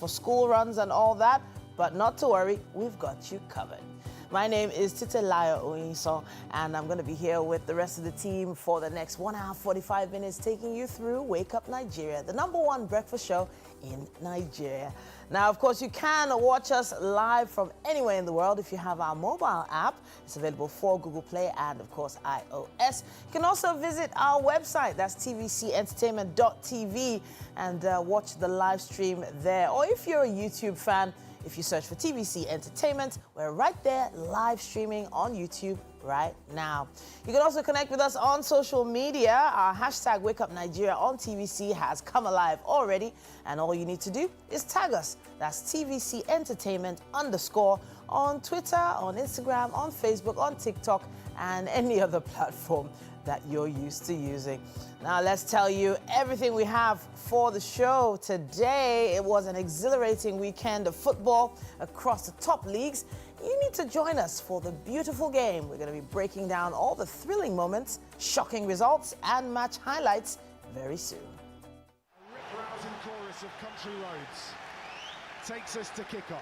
for school runs and all that, but not to worry, we've got you covered. My name is Titelayo Oyinso, and I'm going to be here with the rest of the team for the next 1 hour, 45 minutes, taking you through Wake Up Nigeria, the #1 breakfast show in Nigeria. Now, of course, you can watch us live from anywhere in the world if you have our mobile app. It's available for Google Play and, of course, iOS. You can also visit our website, that's tvcentertainment.tv, and watch the live stream there. Or if you're a YouTube fan, if you search for TVC Entertainment, we're right there live streaming on YouTube right now. You can also connect with us on social media. Our hashtag Wake Up Nigeria on TVC has come alive already, and all you need to do is tag us. That's TVC Entertainment _ on Twitter, on Instagram, on Facebook, on TikTok, and any other platform that you're used to using. Now let's tell you everything we have for the show today. It was an exhilarating weekend of football across the top leagues. You need to join us for the beautiful game. We're going to be breaking down all the thrilling moments, shocking results, and match highlights very soon. A rip-rousing chorus of Country Roads takes us to kickoff.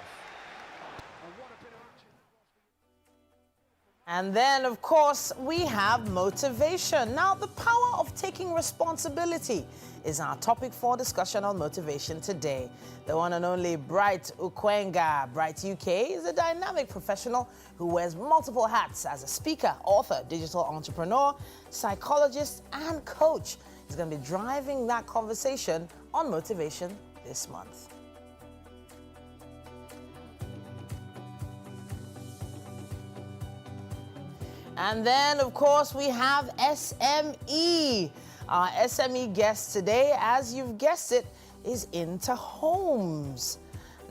And then, of course, we have motivation. Now, the power of taking responsibility is our topic for discussion on motivation today. The one and only Bright Ukwenga. Bright UK is a dynamic professional who wears multiple hats as a speaker, author, digital entrepreneur, psychologist, and coach. He's going to be driving that conversation on motivation this month. And then, of course, we have SME. Our SME guest today, as you've guessed it, is into homes.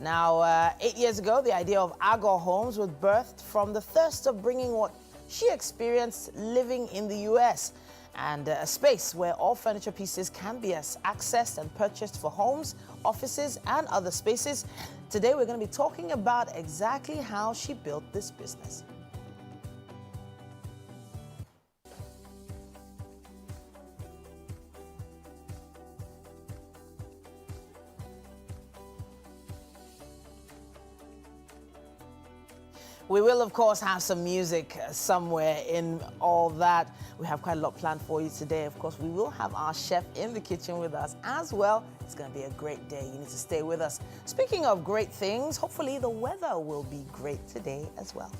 Now, 8 years ago, the idea of Agor Homes was birthed from the thirst of bringing what she experienced living in the US, and a space where all furniture pieces can be accessed and purchased for homes, offices, and other spaces. Today, we're going to be talking about exactly how she built this business. We will, of course, have some music somewhere in all that. We have quite a lot planned for you today. Of course, we will have our chef in the kitchen with us as well. It's going to be a great day. You need to stay with us. Speaking of great things, hopefully the weather will be great today as well.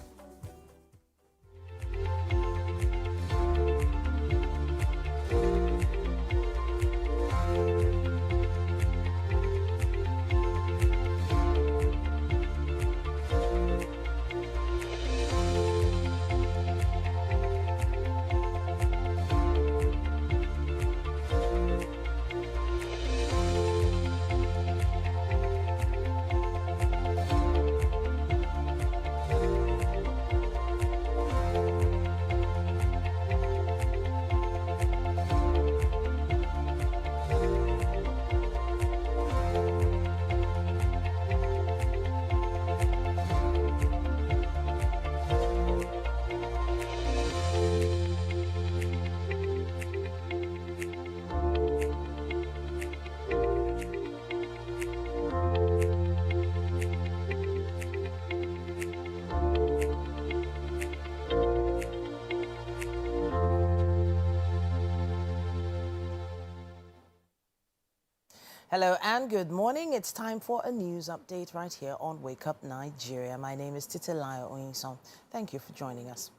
Hello and good morning. It's time for a news update right here on Wake Up Nigeria. My name is Titelayo Oyinso. Thank you for joining us.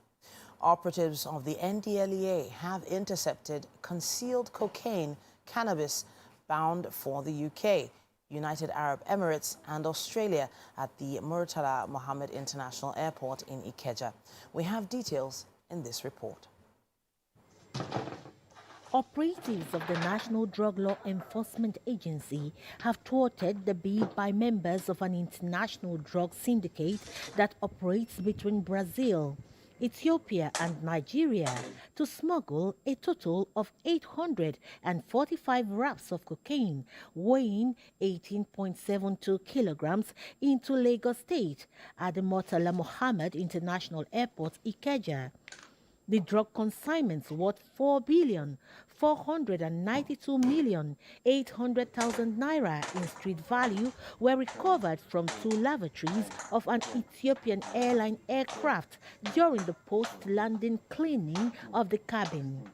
Operatives of the NDLEA have intercepted concealed cocaine, cannabis, bound for the UK, United Arab Emirates and Australia at the Murtala Mohammed International Airport in Ikeja. We have details in this report. Operatives of the National Drug Law Enforcement Agency have thwarted the bid by members of an international drug syndicate that operates between Brazil, Ethiopia and Nigeria to smuggle a total of 845 wraps of cocaine weighing 18.72 kilograms into Lagos State at the Murtala Mohammed International Airport, Ikeja. The drug consignments worth 4,492,800,000 naira in street value were recovered from two lavatories of an Ethiopian airline aircraft during the post-landing cleaning of the cabin.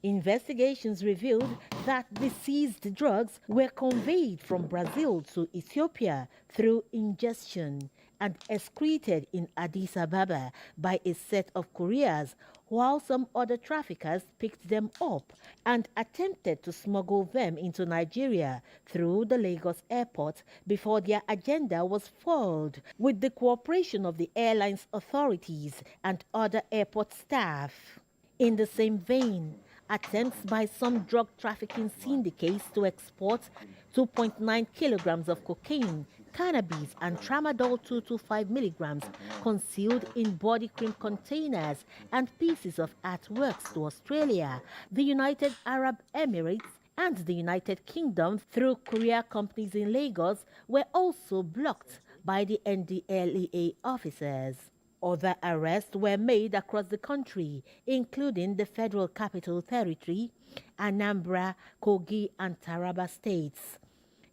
Investigations revealed that the seized drugs were conveyed from Brazil to Ethiopia through ingestion and excreted in Addis Ababa by a set of couriers, while some other traffickers picked them up and attempted to smuggle them into Nigeria through the Lagos airport before their agenda was foiled with the cooperation of the airline's authorities and other airport staff. In the same vein, attempts by some drug trafficking syndicates to export 2.9 kilograms of cocaine, cannabis, and tramadol 225 milligrams concealed in body cream containers and pieces of artworks to Australia, the United Arab Emirates, and the United Kingdom through courier companies in Lagos were also blocked by the NDLEA officers. Other arrests were made across the country, including the Federal Capital Territory, Anambra, Kogi, and Taraba states.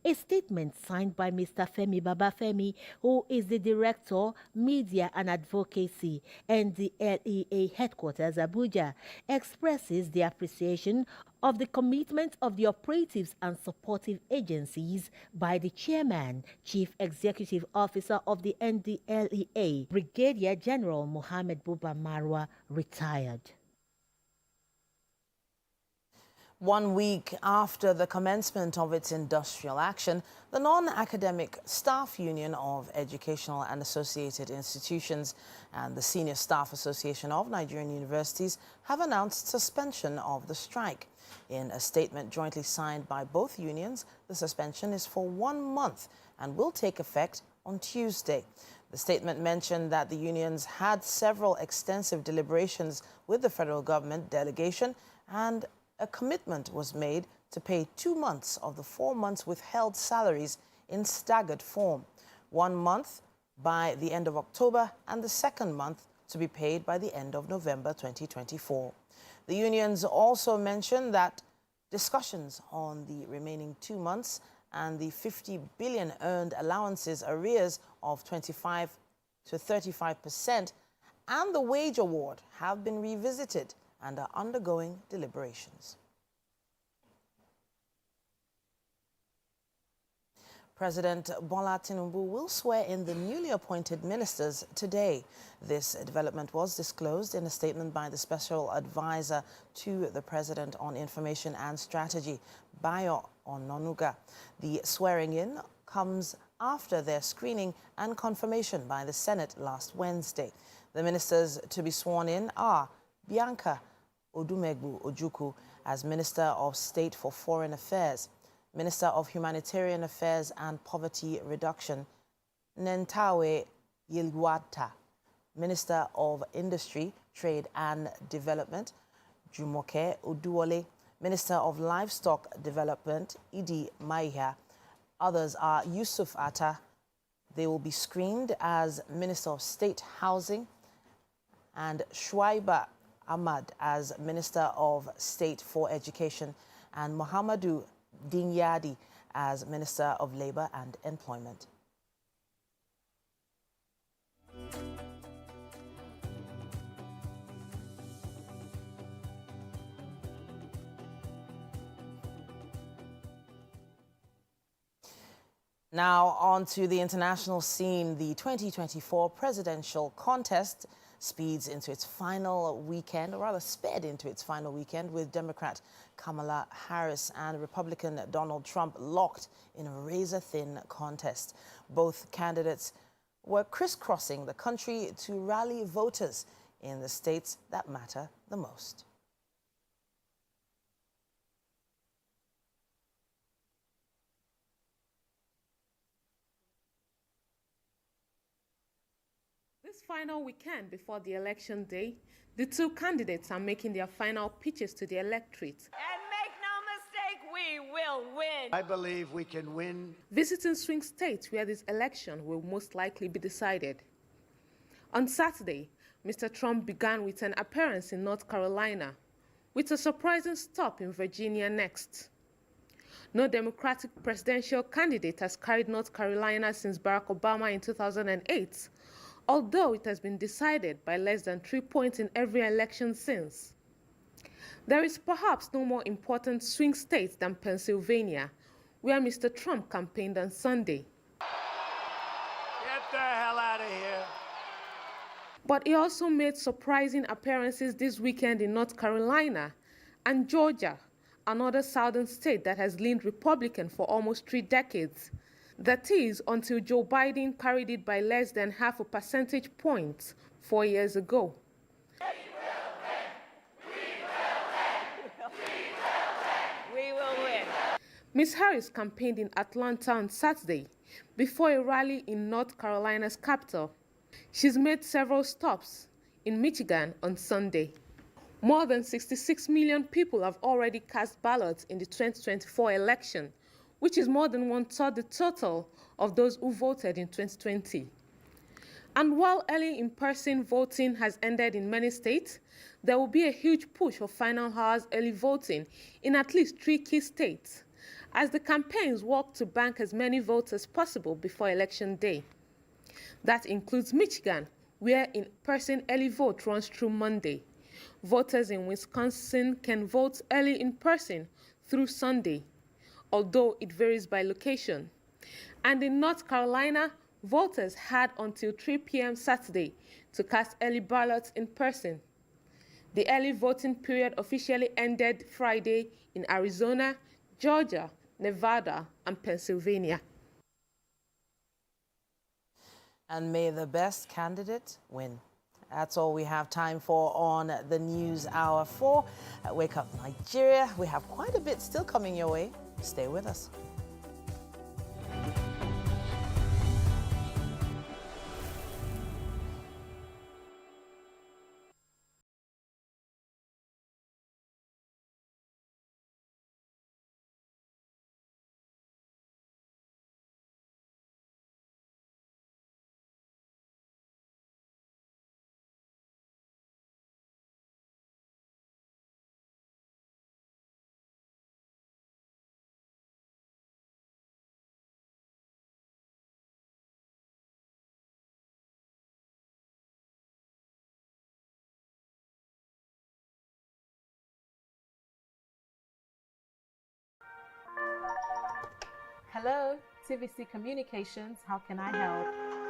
A statement signed by Mr. Femi Babafemi, who is the Director, Media and Advocacy, NDLEA Headquarters, Abuja, expresses the appreciation of the commitment of the operatives and supportive agencies by the Chairman, Chief Executive Officer of the NDLEA, Brigadier General Mohammed Buba Marwa, retired. 1 week after the commencement of its industrial action, the Non-Academic Staff Union of Educational and Associated Institutions and the Senior Staff Association of Nigerian Universities have announced suspension of the strike. In a statement jointly signed by both unions, the suspension is for 1 month and will take effect on Tuesday. The statement mentioned that the unions had several extensive deliberations with the federal government delegation, and a commitment was made to pay 2 months of the 4 months withheld salaries in staggered form, 1 month by the end of October and the second month to be paid by the end of November 2024. The unions also mentioned that discussions on the remaining 2 months and the 50 billion earned allowances arrears of 25 to 35% and the wage award have been revisited and are undergoing deliberations. President Bola Tinubu will swear in the newly appointed ministers today. This development was disclosed in a statement by the Special Advisor to the President on Information and Strategy, Bayo Ononuga. The swearing-in comes after their screening and confirmation by the Senate last Wednesday. The ministers to be sworn in are Bianca Odumegwu Ojukwu as Minister of State for Foreign Affairs, Minister of Humanitarian Affairs and Poverty Reduction, Nentawe Yilwata, Minister of Industry, Trade and Development, Jumoke Oduwole, Minister of Livestock Development, Idi Maiha. Others are Yusuf Atta. They will be screened as Minister of State Housing, and Shuaiba Ahmad as Minister of State for Education, and Muhammadu Dinyadi as Minister of Labour and Employment. Now on to the international scene. The 2024 presidential contest speeds into its final weekend, or rather sped into its final weekend, with Democrat Kamala Harris and Republican Donald Trump locked in a razor-thin contest. Both candidates were crisscrossing the country to rally voters in the states that matter the most. This final weekend before the election day, the two candidates are making their final pitches to the electorate. And make no mistake, we will win. I believe we can win. Visiting swing states where this election will most likely be decided. On Saturday, Mr. Trump began with an appearance in North Carolina, with a surprising stop in Virginia next. No Democratic presidential candidate has carried North Carolina since Barack Obama in 2008, although it has been decided by less than 3 points in every election since. There is perhaps no more important swing state than Pennsylvania, where Mr. Trump campaigned on Sunday. Get the hell out of here. But he also made surprising appearances this weekend in North Carolina and Georgia, another southern state that has leaned Republican for almost 3 decades. That is, until Joe Biden carried it by less than half a percentage point 4 years ago. We will win. Ms. Harris campaigned in Atlanta on Saturday before a rally in North Carolina's capital. She's made several stops in Michigan on Sunday. More than 66 million people have already cast ballots in the 2024 election, which is more than 1/3 the total of those who voted in 2020. And while early in-person voting has ended in many states, there will be a huge push for final hours early voting in at least 3 key states, as the campaigns work to bank as many votes as possible before Election Day. That includes Michigan, where in-person early vote runs through Monday. Voters in Wisconsin can vote early in person through Sunday, although it varies by location. And in North Carolina, voters had until 3 p.m. Saturday to cast early ballots in person. The early voting period officially ended Friday in Arizona, Georgia, Nevada, and Pennsylvania. And may the best candidate win. That's all we have time for on the News Hour 4 at Wake Up Nigeria. We have quite a bit still coming your way. Stay with us. Hello, TVC Communications. How can I help?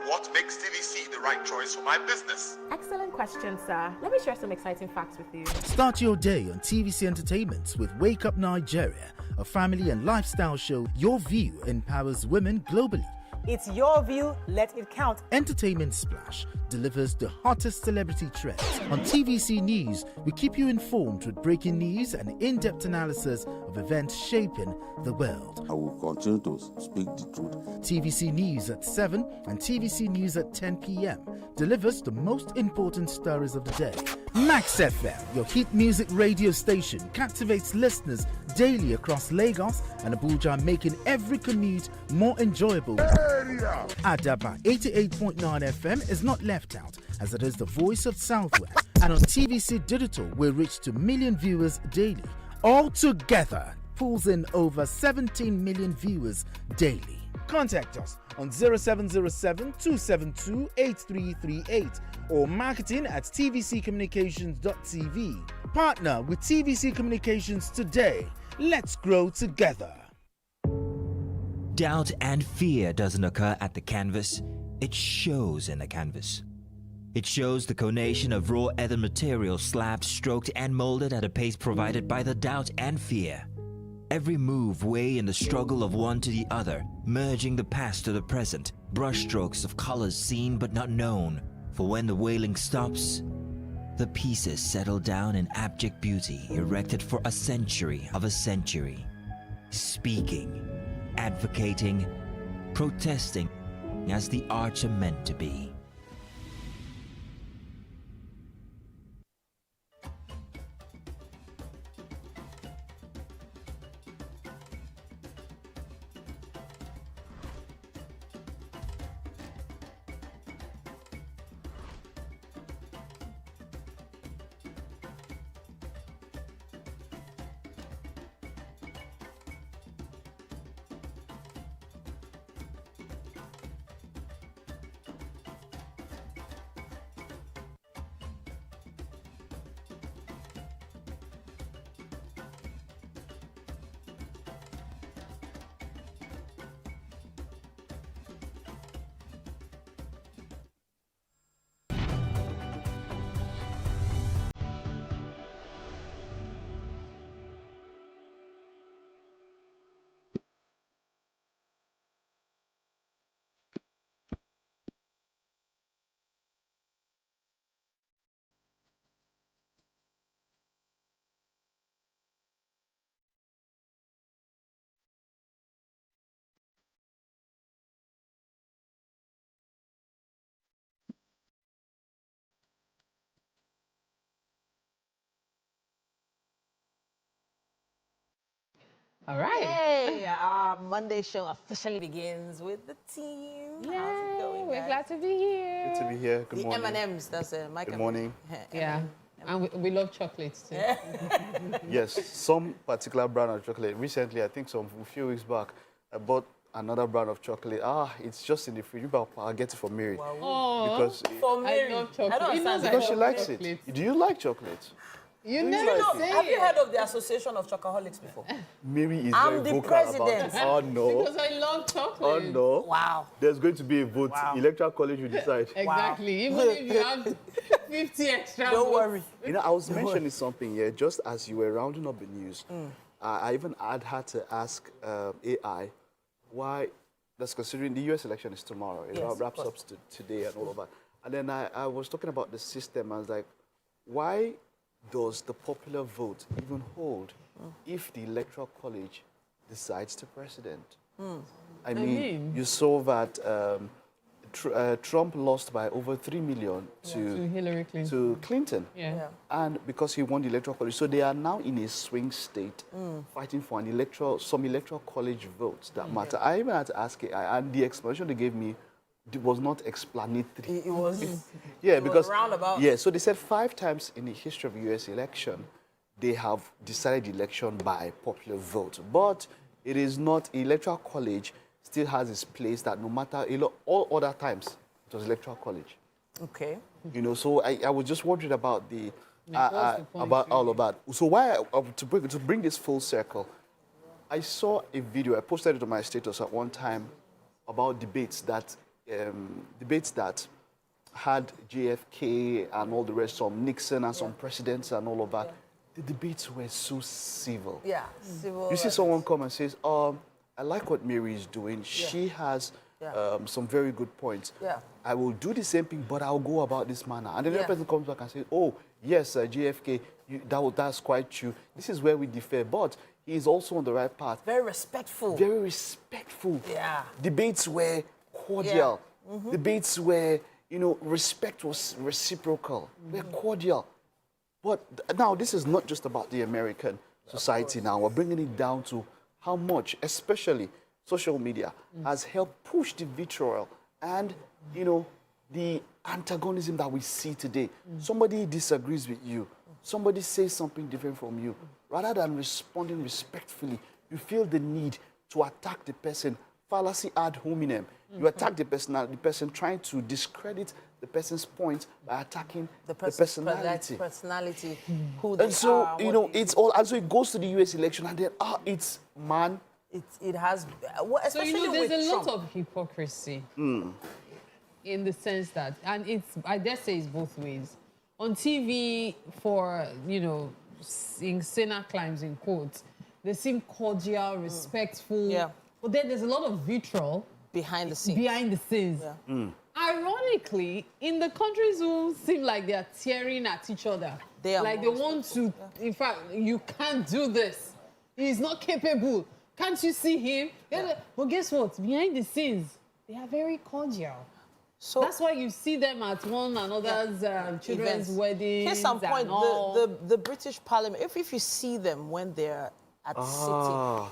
What makes TVC the right choice for my business? Excellent question, sir. Let me share some exciting facts with you. Start your day on TVC Entertainment with Wake Up Nigeria, a family and lifestyle show. Your view empowers women globally. It's your view, let it count. Entertainment Splash delivers the hottest celebrity trends. On TVC News, we keep you informed with breaking news and in-depth analysis of events shaping the world. I will continue to speak the truth. TVC News at 7 and TVC News at 10 p.m. delivers the most important stories of the day. Max FM, your hit music radio station, captivates listeners daily across Lagos and Abuja, making every commute more enjoyable. Adaba 88.9 FM is not left out, as it is the voice of Southwest. And on TVC Digital, we reach to million viewers daily. All together, pulls in over 17 million viewers daily. Contact us on 0707 272 8338 or marketing at tvccommunications.tv. Partner with TVC Communications today. Let's grow together. Doubt and fear doesn't occur at the canvas, it shows in the canvas. It shows the conation of raw earthen material slabbed, stroked, and molded at a pace provided by the doubt and fear. Every move way in the struggle of one to the other, merging the past to the present, brushstrokes of colors seen but not known. For when the wailing stops, the pieces settle down in abject beauty, erected for a century of a century. Speaking, advocating, protesting as the arts are meant to be. All right. Hey, our Monday show officially begins with the team. Yay, How's it going, we're guys? glad to be here. Good to be here. Good The morning. M&M's, that's Mike. Good morning. Yeah, and we love chocolates too. Yes, some particular brand of chocolate. Recently, I think a few weeks back, I bought another brand of chocolate. It's just in the fridge. I'll get it for Mary. Wow. Because For Mary. I love chocolate. because she likes it. Do you like chocolate? You never say Have you heard of the Association of Chocoholics before? Mary is I'm very the vocal president. about it. Oh no. Because I love chocolate. Oh no. Wow. There's going to be a vote. Wow. Electoral college will decide. Exactly. Even if you have 50 extra Don't votes. worry. You know, I was mentioning something here just as you were rounding up the news. I even had to ask AI why, that's considering the US election is tomorrow. It wraps up today and all of that. And then I was talking about the system. I was like, why does the popular vote even hold if the electoral college decides the president? I mean, you saw that Trump lost by over 3 million to Hillary Clinton. to Clinton. Yeah. And because he won the electoral college. So they are now in a swing state fighting for some electoral college votes that matter. I even had to ask AI, and the explanation they gave me was not explanatory. It was. Because roundabout. Yeah, so they said 5 times in the history of U.S. election, they have decided the election by popular vote. But it is not, electoral college still has its place that no matter, all other times, it was electoral college. Okay. You know, so I was just wondering about point, all of that. So to bring this full circle, I saw a video, I posted it on my status at one time about debates that had JFK and all the rest, some Nixon and some presidents and all of that. The debates were so civil. Yeah, civil. You see someone come and says, I like what Mary is doing. She has some very good points. Yeah. I will do the same thing, but I'll go about this manner. And then the person comes back and says, oh, yes, JFK, that's quite true. This is where we differ, but he is also on the right path. Very respectful. Very respectful. Yeah. Debates were cordial. Debates were, respect was reciprocal. We're cordial. But now this is not just about the American society now. We're bringing it down to how much, especially social media, has helped push the vitriol and, the antagonism that we see today. Somebody disagrees with you. Somebody says something different from you. Rather than responding respectfully, you feel the need to attack the person. Fallacy ad hominem. You attack the person trying to discredit the person's point by attacking the personality. Who they And so, are, it's all, and so it goes to the US election and then, it's man. It has, especially So, there's with a Trump. lot of hypocrisy in the sense that, and I dare say it's both ways. On TV, for, in Senna climbs in quotes, they seem cordial, respectful. Yeah. But then there's a lot of vitriol behind the scenes. Yeah. Ironically, in the countries who seem like they're tearing at each other, they want to, in fact, you can't do this. He's not capable. Can't you see him? But guess what? Behind the scenes, they are very cordial. So that's why you see them at one another's children's weddings. Here's some point. And all. The British Parliament, if you see them when they're at sitting,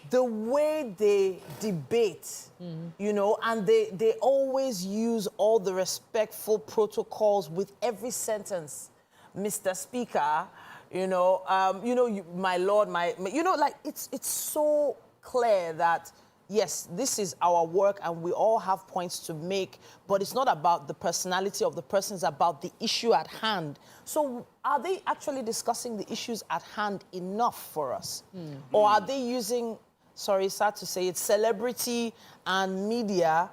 the way they debate, and they always use all the respectful protocols with every sentence. Mr. Speaker, my lord, it's so clear that, yes, this is our work and we all have points to make, but it's not about the personality of the person, it's about the issue at hand. So are they actually discussing the issues at hand enough for us? Or are they using, sorry, sad to say it, celebrity and media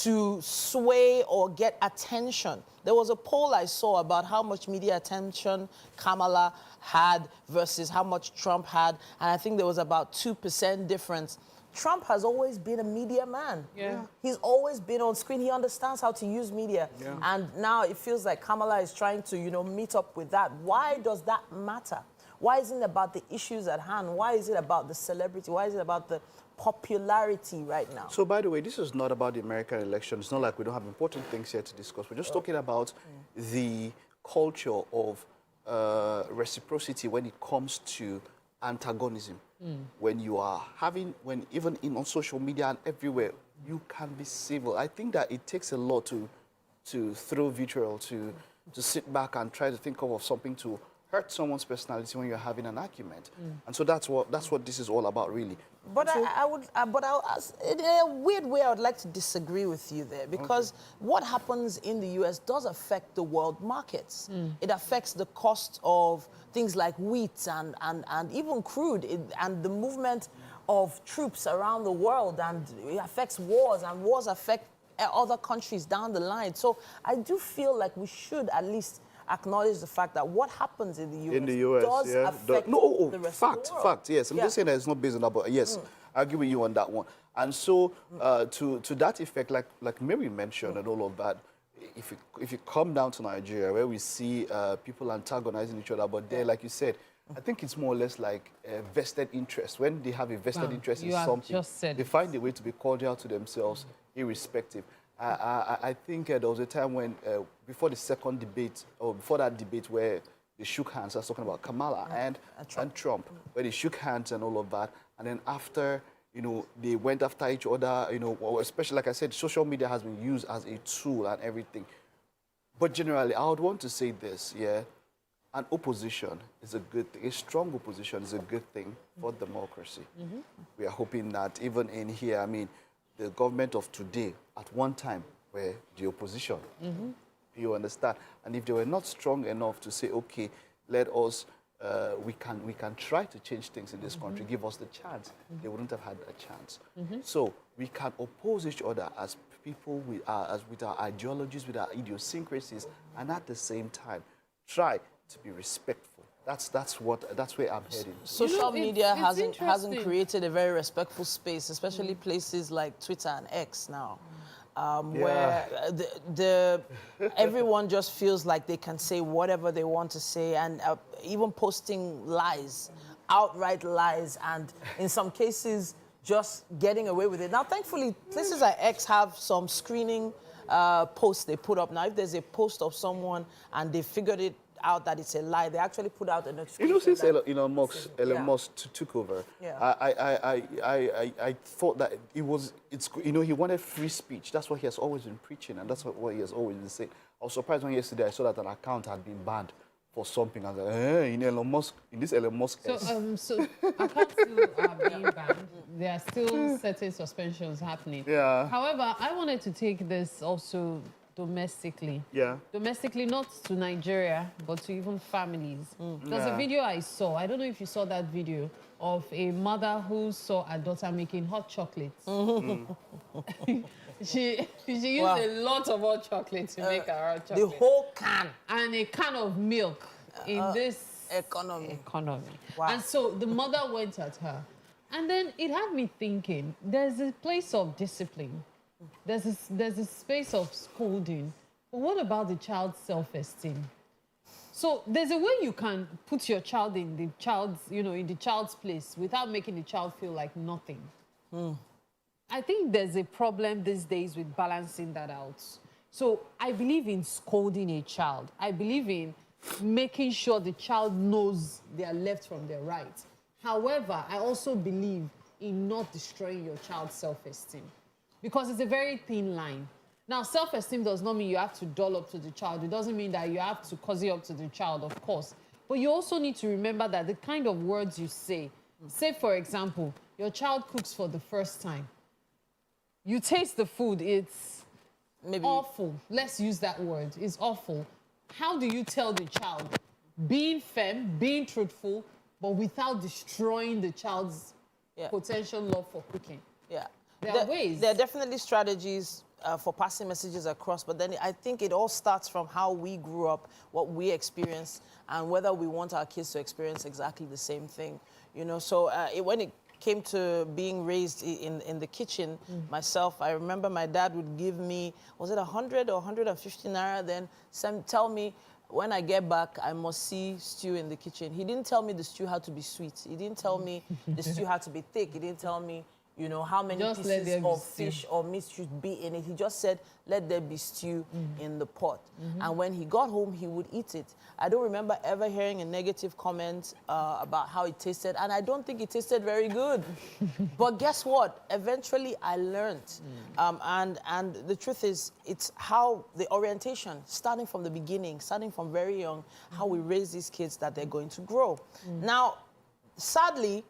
to sway or get attention? There was a poll I saw about how much media attention Kamala had versus how much Trump had, and I think there was about 2% difference. Trump has always been a media man. Yeah. He's always been on screen. He understands how to use media. Yeah. And now it feels like Kamala is trying to, meet up with that. Why does that matter? Why isn't it about the issues at hand? Why is it about the celebrity? Why is it about the popularity right now? So, by the way, this is not about the American election. It's not like we don't have important things here to discuss. We're just talking about the culture of reciprocity when it comes to antagonism. When you are having, when even on social media and everywhere, you can be civil. I think that it takes a lot to throw vitriol, to sit back and try to think of something to hurt someone's personality when you're having an argument. And so that's what this is all about, really. But I'll ask, in a weird way, I would like to disagree with you there, because what happens in the US does affect the world markets. It affects the cost of things like wheat and even crude, and the movement of troops around the world, and it affects wars, and wars affect other countries down the line. So I do feel like we should at least acknowledge the fact that what happens in the US, does affect the rest of the world. Fact, yes. I'm just saying that it's not based on that, but yes, I agree with you on that one. And so to that effect, like Mary mentioned and all of that, if you come down to Nigeria, where we see people antagonizing each other, but there, like you said, I think it's more or less like a vested interest. When they have a vested interest in something, they find a way to be cordial to themselves, irrespective. I think there was a time when, before the second debate, or before that debate where they shook hands, I was talking about Kamala and Trump, where they shook hands and all of that. And then after, they went after each other, especially, like I said, social media has been used as a tool and everything. But generally, I would want to say this, an opposition is a good thing. A strong opposition is a good thing for democracy. We are hoping that even in here, I mean, the government of today, at one time, were the opposition. You understand? And if they were not strong enough to say, okay, let us, we can try to change things in this country, give us the chance, they wouldn't have had a chance. So we can oppose each other as people with our ideologies, with our idiosyncrasies, and at the same time, try to be respectful. That's where I'm heading. Social media hasn't created a very respectful space, especially places like Twitter and X now, where everyone just feels like they can say whatever they want to say, and even posting lies, outright lies, and in some cases just getting away with it. Now, thankfully, places like X have some screening posts they put up. Now, if there's a post of someone and they figured it out that it's a lie, they actually put out a notification. Since Elon Musk took over, I thought that he wanted free speech. That's what he has always been preaching, and that's what he has always been saying. I was surprised when yesterday I saw that an account had been banned for something. I was like, in this Elon Musk. So accounts still are being banned. There are still certain suspensions happening. However, I wanted to take this also domestically. Domestically, not to Nigeria, but to even families. There's a video I saw. I don't know if you saw that video of a mother who saw her daughter making hot chocolates. She used a lot of hot chocolate to make her hot chocolate. The whole can. And a can of milk in this economy. Wow. And so the mother went at her. And then it had me thinking, there's a place of discipline. There's a space of scolding. But what about the child's self-esteem? So there's a way you can put your child in the child's place without making the child feel like nothing. I think there's a problem these days with balancing that out. So I believe in scolding a child. I believe in making sure the child knows their left from their right. However, I also believe in not destroying your child's self-esteem, because it's a very thin line. Now, self-esteem does not mean you have to doll up to the child. It doesn't mean that you have to cozy up to the child, of course. But you also need to remember that the kind of words you say, for example, your child cooks for the first time. You taste the food, it's awful. Let's use that word. It's awful. How do you tell the child? Being firm, being truthful, but without destroying the child's potential love for cooking. There are ways. There are definitely strategies for passing messages across, but then I think it all starts from how we grew up, what we experienced, and whether we want our kids to experience exactly the same thing. So when it came to being raised in the kitchen, myself, I remember my dad would give me, was it 100 or 150 naira, then tell me, when I get back, I must see stew in the kitchen. He didn't tell me the stew had to be sweet. He didn't tell me the stew had to be thick. He didn't tell me you know, how many pieces of fish or meat should be in it. He just said, let there be stew in the pot. And when he got home, he would eat it. I don't remember ever hearing a negative comment about how it tasted, and I don't think it tasted very good. But guess what? Eventually, I learned. And the truth is, it's how the orientation, starting from the beginning, starting from very young, how we raise these kids that they're going to grow. Now, sadly,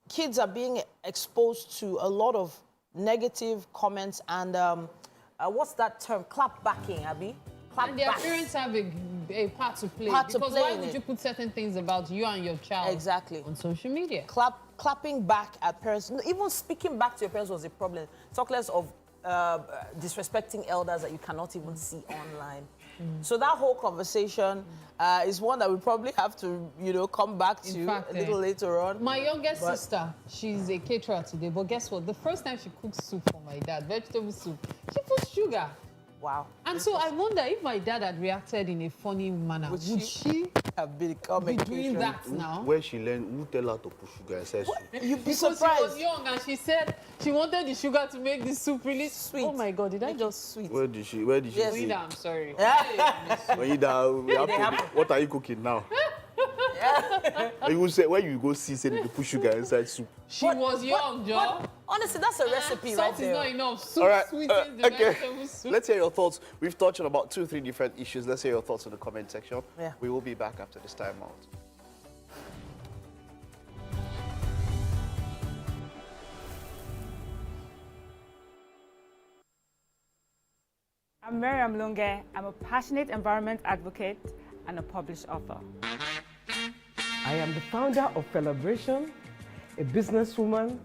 kids are being exposed to a lot of negative comments and what's that term? Clap backing, Abby? And their parents have a part to play. Because why would you put certain things about you and your child on social media? Clapping back at parents, even speaking back to your parents was a problem. Talk less of disrespecting elders that you cannot even see online. So that whole conversation is one that we probably have to, you know, come back to a little later on. My youngest sister, she's a caterer today, but guess what? The first time she cooks soup for my dad, vegetable soup, she puts sugar. Wow. And so I wonder if my dad had reacted in a funny manner, would she have be doing that now? Where she learned, who tell her to put sugar inside soup? You'd be because surprised. She was young and she said she wanted the sugar to make the soup really sweet. Oh my God, did I just sweet? Where did she yes. say? I'm sorry. What are you cooking now? You will say, where you go see, say, to put sugar inside soup. She was young, Joe. Honestly, that's a recipe right there. Salt is not enough. Soup sweetens the vegetable soup. Let's hear your thoughts. We've touched on about 2 or 3 different issues. Let's hear your thoughts in the comment section. Yeah. We will be back after this time out. I'm Miriam Lunge. I'm a passionate environment advocate and a published author. I am the founder of Celebration, a businesswoman,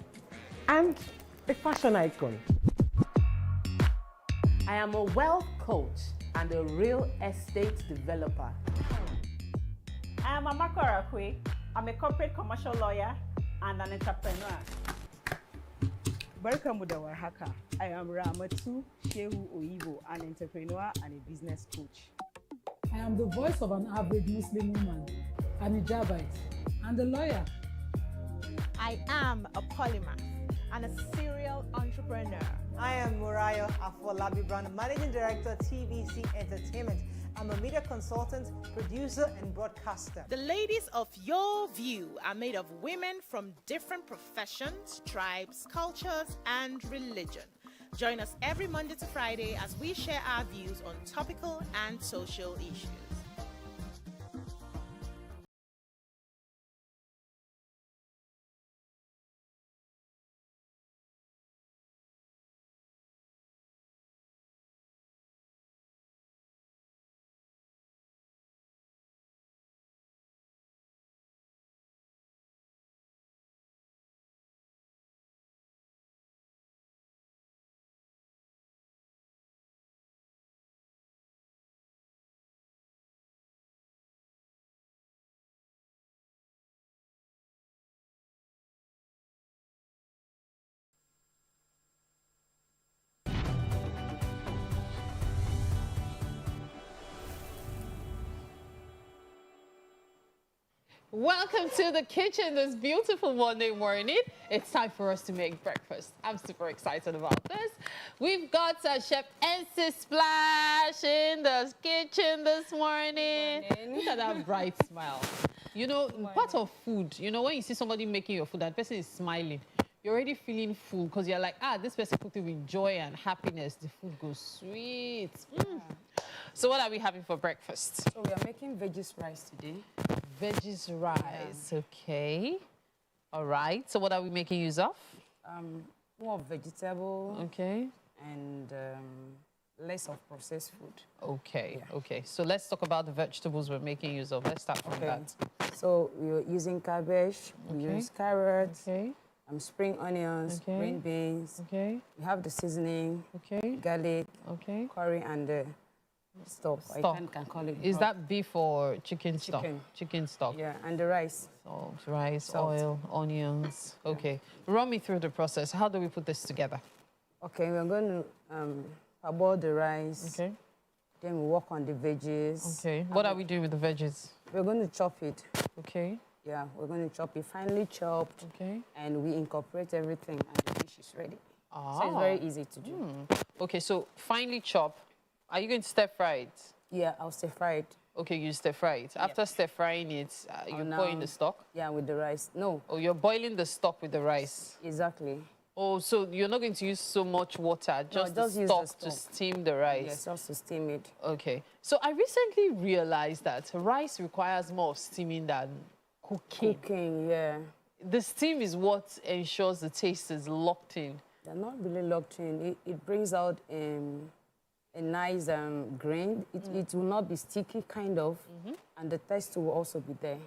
and a fashion icon. I am a wealth coach and a real estate developer. I am Amako Arakwe. I'm a corporate commercial lawyer and an entrepreneur. Welcome to Warhaka. I am Ramatu Shehu Oyibo, an entrepreneur and a business coach. I am the voice of an average Muslim woman, an hijabite, and a lawyer. I am a polymath and a serial entrepreneur. I am Murayo Afolabi Brown, Managing Director, TVC Entertainment. I'm a media consultant, producer, and broadcaster. The ladies of Your View are made of women from different professions, tribes, cultures, and religion. Join us every Monday to Friday as we share our views on topical and social issues. Welcome to the kitchen this beautiful Monday morning. It's time for us to make breakfast. I'm super excited about this. We've got Chef NC Splash in the kitchen this morning. Look at that bright smile. You know, part of food, you know, when you see somebody making your food, that person is smiling. You're already feeling full because you're like, this person cooked it with joy and happiness. The food goes sweet. So what are we having for breakfast? So we are making veggies rice today. Veggies rice, okay. All right, so what are we making use of? More vegetable. Okay. And less of processed food. Okay, okay. So let's talk about the vegetables we're making use of. Let's start from that. So we're using cabbage, we use carrots, spring onions, green beans. Okay. We have the seasoning, garlic, curry, and stock. I can call it. Is that beef or chicken stock? Chicken stock. Yeah, and the rice. Salt, rice, Salt. oil, onions. Okay. Run me through the process. How do we put this together? Okay, we're going to parboil the rice. Okay. Then we work on the veggies. Okay. What are we doing with the veggies? We're going to chop it. Okay. Yeah, we're going to chop it finely chopped. Okay. And we incorporate everything and the fish she's ready. Ah. So it's very easy to do. Okay, so finely chop. Are you going to stir fry it? Yeah, I'll stir fry it. Okay, you stir fry it. After stir frying it, you pour in the stock? Yeah, with the rice. No. Oh, you're boiling the stock with the rice? Exactly. Oh, so you're not going to use so much water, just, just the use stock the stock to steam the rice? Yes, just to steam it. Okay. So I recently realized that rice requires more steaming than cooking. Cooking, yeah. The steam is what ensures the taste is locked in. They're not really locked in. It brings out a nice grain. It will not be sticky, kind of, and the taste will also be there.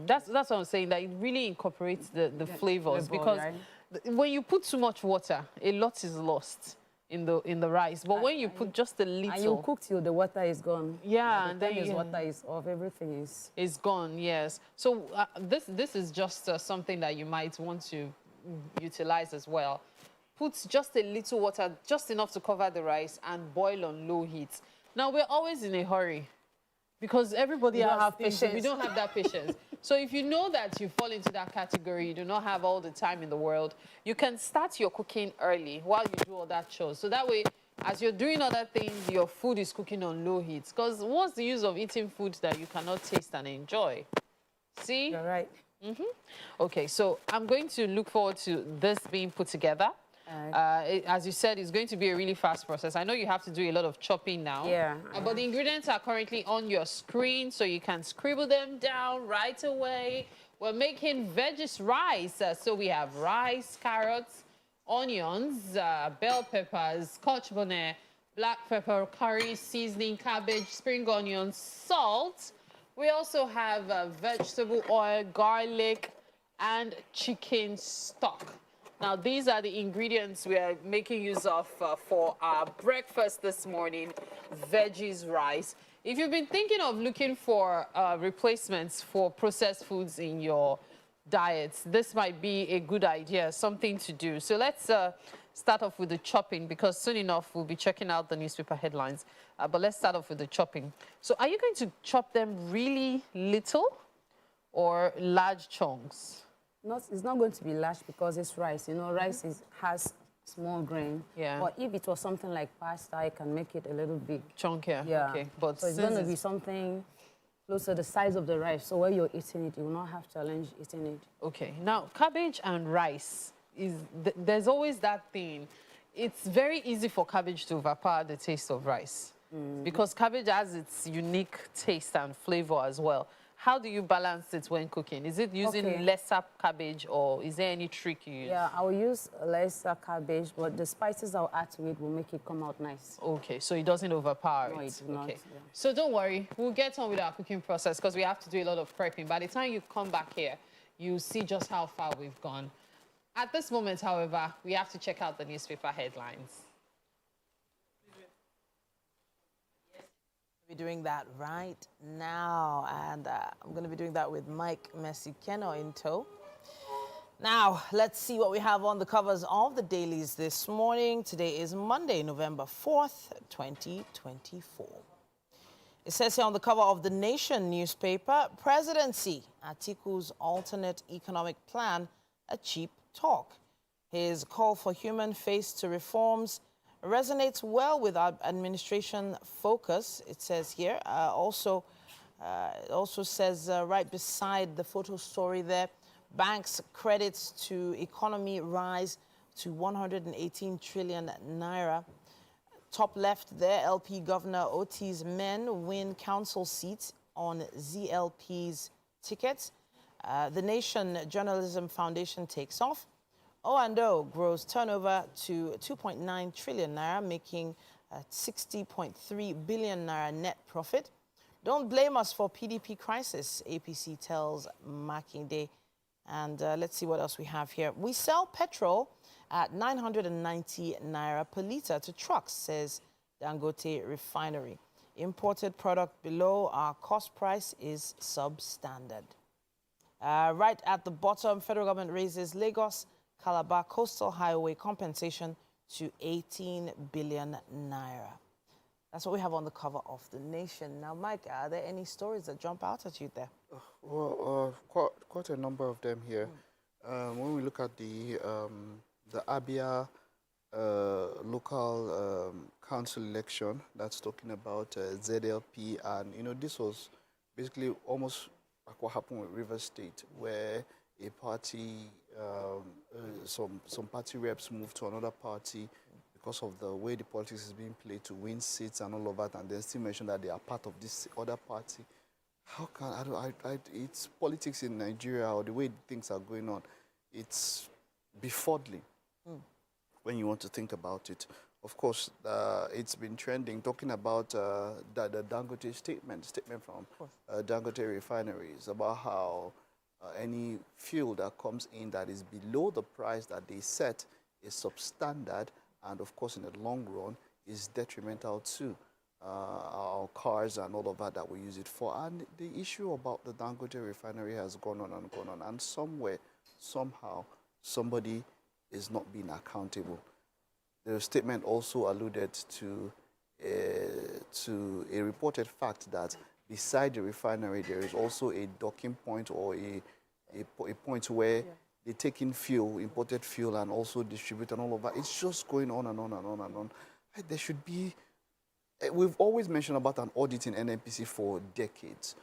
That's what I'm saying, that it really incorporates the flavors, because right? When you put too much water, a lot is lost in the rice. But when you put just a little... And you cook till the water is gone. Yeah, and then the water is off, everything is... It's gone, yes. So this is just something that you might want to utilize as well. Put just a little water, just enough to cover the rice, and boil on low heat. Now, we're always in a hurry because everybody has patience. We don't have that patience. So if you know that you fall into that category, you do not have all the time in the world, you can start your cooking early while you do all that chores. So that way, as you're doing other things, your food is cooking on low heat. Because what's the use of eating food that you cannot taste and enjoy? See? You're right. Okay, so I'm going to look forward to this being put together. As you said, it's going to be a really fast process. I know you have to do a lot of chopping now. Yeah. But the ingredients are currently on your screen, so you can scribble them down right away. We're making veggies rice. So we have rice, carrots, onions, bell peppers, scotch bonnet, black pepper, curry, seasoning, cabbage, spring onions, salt. We also have vegetable oil, garlic, and chicken stock. Now, these are the ingredients we are making use of for our breakfast this morning, veggies rice. If you've been thinking of looking for replacements for processed foods in your diets, this might be a good idea, something to do. So let's start off with the chopping, because soon enough we'll be checking out the newspaper headlines. But let's start off with the chopping. So are you going to chop them really little or large chunks? It's not going to be large because it's rice. You know, rice has small grain. Yeah. But if it was something like pasta, I can make it a little big. Chunkier. Yeah. Okay. But so it's going to be something close to the size of the rice. So when you're eating it, you will not have challenge eating it. Okay. Now, cabbage and rice, there's always that thing. It's very easy for cabbage to overpower the taste of rice because cabbage has its unique taste and flavor as well. How do you balance it when cooking? Is it using lesser cabbage, or is there any trick you use? Yeah, I will use lesser cabbage, but the spices I'll add to it will make it come out nice. Okay, so it doesn't overpower No, it. it will not. Okay. Yeah. So don't worry, we'll get on with our cooking process because we have to do a lot of prepping. By the time you come back here, you'll see just how far we've gone. At this moment, however, we have to check out the newspaper headlines. Be doing that right now, and I'm going to be doing that with Mike Mesikeno in tow. Now, let's see what we have on the covers of the dailies this morning. Today is Monday, November 4th, 2024. It says here on the cover of The Nation newspaper, Presidency, Atiku's alternate economic plan, a cheap talk. His call for human face to reforms resonates well with our administration focus, it says here. It also says right beside the photo story there, banks' credits to economy rise to 118 trillion naira. Top left there, LP Governor Oti's men win council seats on ZLP's tickets. The Nation Journalism Foundation takes off. O&O grows turnover to 2.9 trillion naira, making 60.3 billion naira net profit. Don't blame us for PDP crisis, APC tells Makinde. And let's see what else we have here. We sell petrol at 990 naira per litre to trucks, says Dangote Refinery. Imported product below our cost price is substandard. Right at the bottom, federal government raises Lagos Calabar Coastal Highway compensation to 18 billion naira. That's what we have on the cover of The Nation. Now, Mike, are there any stories that jump out at you there? Well, quite a number of them here. When we look at the the Abia local council election that's talking about ZLP, and this was basically almost like what happened with River State, where a party, some party reps moved to another party because of the way the politics is being played to win seats and all of that, and they still mention that they are part of this other party. How can it's politics in Nigeria, or the way things are going on, it's befuddling when you want to think about it. Of course, it's been trending, talking about the Dangote statement from Dangote refineries about how any fuel that comes in that is below the price that they set is substandard, and of course in the long run is detrimental to our cars and all of that we use it for. And the issue about the Dangote refinery has gone on and gone on, and somewhere, somehow, somebody is not being accountable. The statement also alluded to a reported fact that beside the refinery there is also a docking point, or a point where they take in fuel, imported fuel, and also distribute and all of that. It's just going on and on and on and on. There should be, we've always mentioned about an audit in NNPC for decades,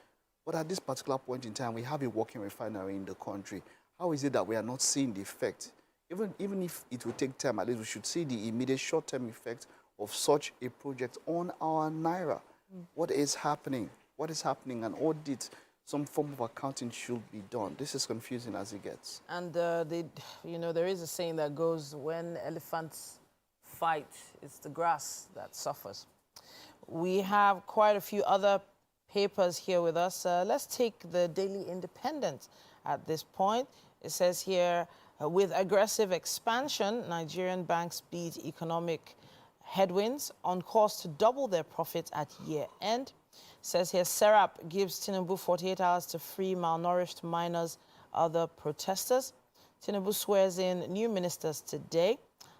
but at this particular point in time, we have a working refinery in the country. How is it that we are not seeing the effect? Even if it will take time, at least we should see the immediate short-term effect of such a project on our Naira. What is happening? What is happening? An audit, some form of accounting should be done. This is confusing as it gets. And there is a saying that goes, when elephants fight, it's the grass that suffers. We have quite a few other papers here with us. Let's take the Daily Independent at this point. It says here, with aggressive expansion, Nigerian banks beat economic headwinds on course to double their profits at year end. Says here, Serap gives Tinubu 48 hours to free malnourished miners, other protesters. Tinubu swears in new ministers today.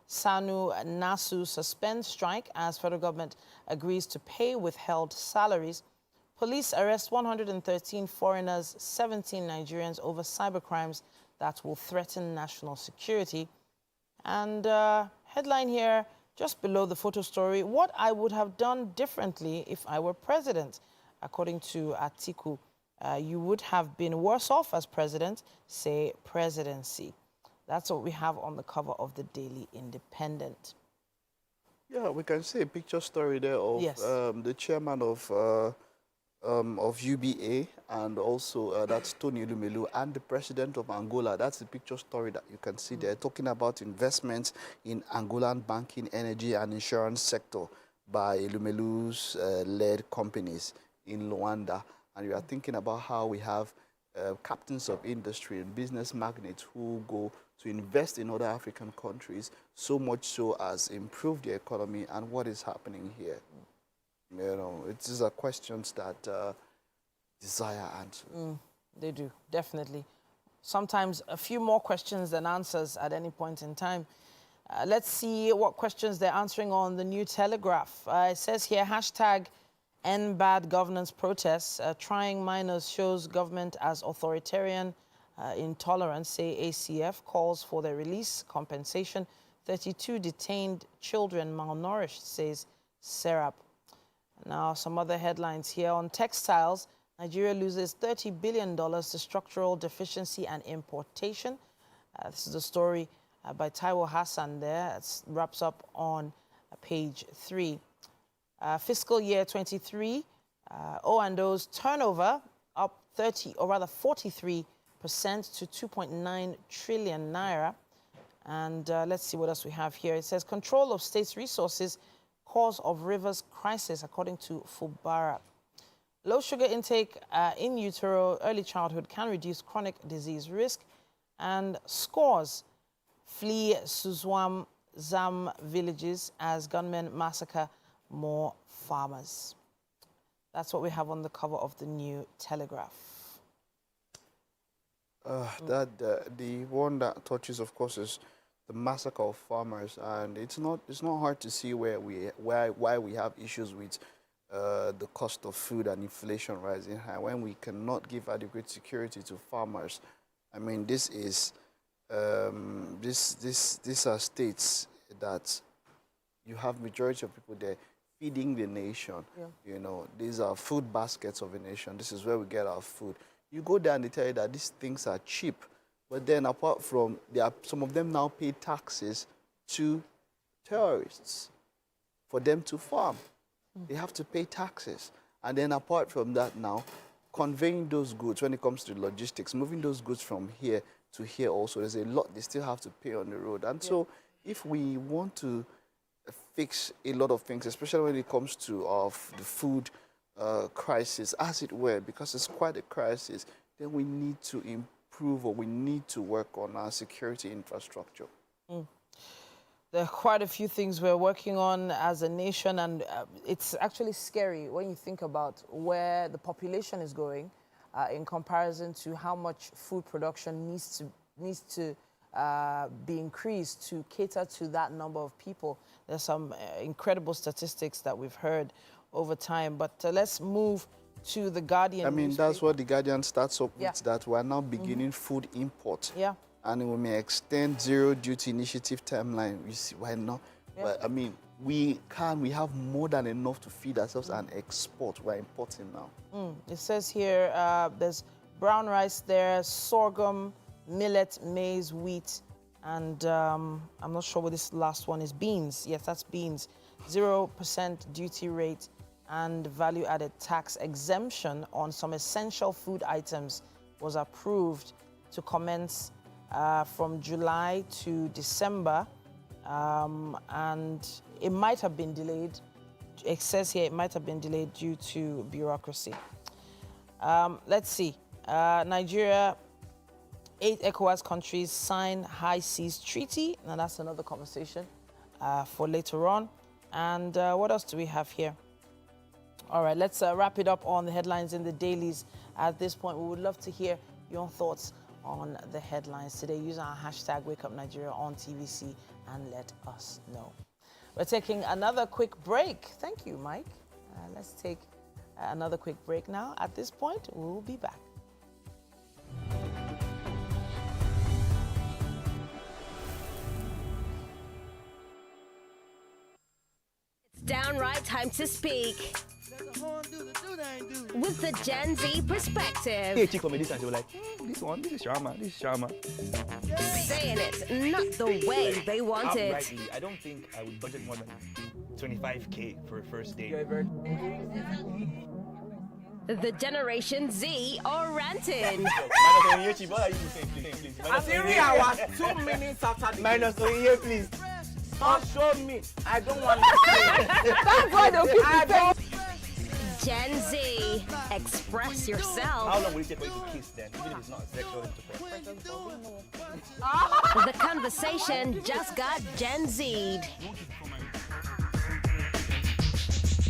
Sanu Nasu suspends strike as federal government agrees to pay withheld salaries. Police arrest 113 foreigners, 17 Nigerians over cybercrimes that will threaten national security. And headline here, just below the photo story, what I would have done differently if I were president. According to Atiku, you would have been worse off as president, say presidency. That's what we have on the cover of the Daily Independent. Yeah, we can see a picture story there of the chairman of UBA, and also that's Tony Lumelu, and the president of Angola. That's the picture story that you can see there, talking about investments in Angolan banking, energy, and insurance sector by Lumelu's led companies in Luanda. And you are thinking about how we have captains of industry and business magnates who go to invest in other African countries, so much so as improve the economy, and what is happening here. These are questions that desire answers. They do, definitely. Sometimes a few more questions than answers at any point in time. Let's see what questions they're answering on the New Telegraph. It says here, hashtag end bad governance protests. Trying minors shows government as authoritarian, intolerant, say ACF, calls for their release, compensation. 32 detained children malnourished, says Serap. Now, some other headlines here. On textiles, Nigeria loses $30 billion to structural deficiency and importation. This is a story by Taiwo Hassan there. It wraps up on page 3. Fiscal year 23, O&O's turnover up 43% to 2.9 trillion naira. And let's see what else we have here. It says control of state's resources, cause of rivers crisis, according to Fubara. Low sugar intake in utero, early childhood can reduce chronic disease risk. And scores flee Suzwam Zam villages as gunmen massacre more farmers. That's what we have on the cover of the New Telegraph. The one that touches, of course, is the massacre of farmers, and it's not hard to see why we have issues with the cost of food and inflation rising high when we cannot give adequate security to farmers. I mean, this is these are states that you have majority of people there feeding the nation. You know, these are food baskets of a nation. This is where we get our food. You go there and they tell you that these things are cheap, but then apart from, some of them now pay taxes to terrorists for them to farm. They have to pay taxes. And then apart from that now, conveying those goods, when it comes to logistics, moving those goods from here to here also, there's a lot they still have to pay on the road. And so if we want to fix a lot of things, especially when it comes to the food crisis, as it were, because it's quite a crisis, then we need to improve, or we need to work on our security infrastructure. There are quite a few things we're working on as a nation, and it's actually scary when you think about where the population is going in comparison to how much food production needs to be increased to cater to that number of people. There's some incredible statistics that we've heard over time, but let's move to the Guardian. I mean, that's what the Guardian starts up with, that we're now beginning food import. And we may extend zero duty initiative timeline. You see, why not? But I mean, we have more than enough to feed ourselves and export. We're importing now. It says here there's brown rice there, sorghum, millet, maize, wheat, and I'm not sure what this last one is. Beans. Yes, that's beans. 0% duty rate and value-added tax exemption on some essential food items was approved to commence from July to December, and it might have been delayed. It says here it might have been delayed due to bureaucracy. Let's see. Nigeria, 8 ECOWAS countries sign High Seas Treaty. Now that's another conversation for later on. And what else do we have here? All right, let's wrap it up on the headlines in the dailies. At this point, we would love to hear your thoughts on the headlines today. Use our hashtag WakeUpNigeria on TVC and let us know. We're taking another quick break. Thank you, Mike. Let's take another quick break now. At this point, we'll be back. It's downright time to speak with the Gen Z perspective. Hey, chick for me this and she was like, this is Sharma, this is Sharma. Saying it not the way they want it. Outrightly, I don't think I would budget more than 25K for a first date. The Generation Z are ranting. I'm 3 hours, 2 minutes after the minus on here, please. Don't show me. I don't want to say. That's why they'll keep saying. Gen Z, express yourself. How long will it take for you to kiss then, even if it's not a sexual intercourse? The conversation just got Gen Z'd.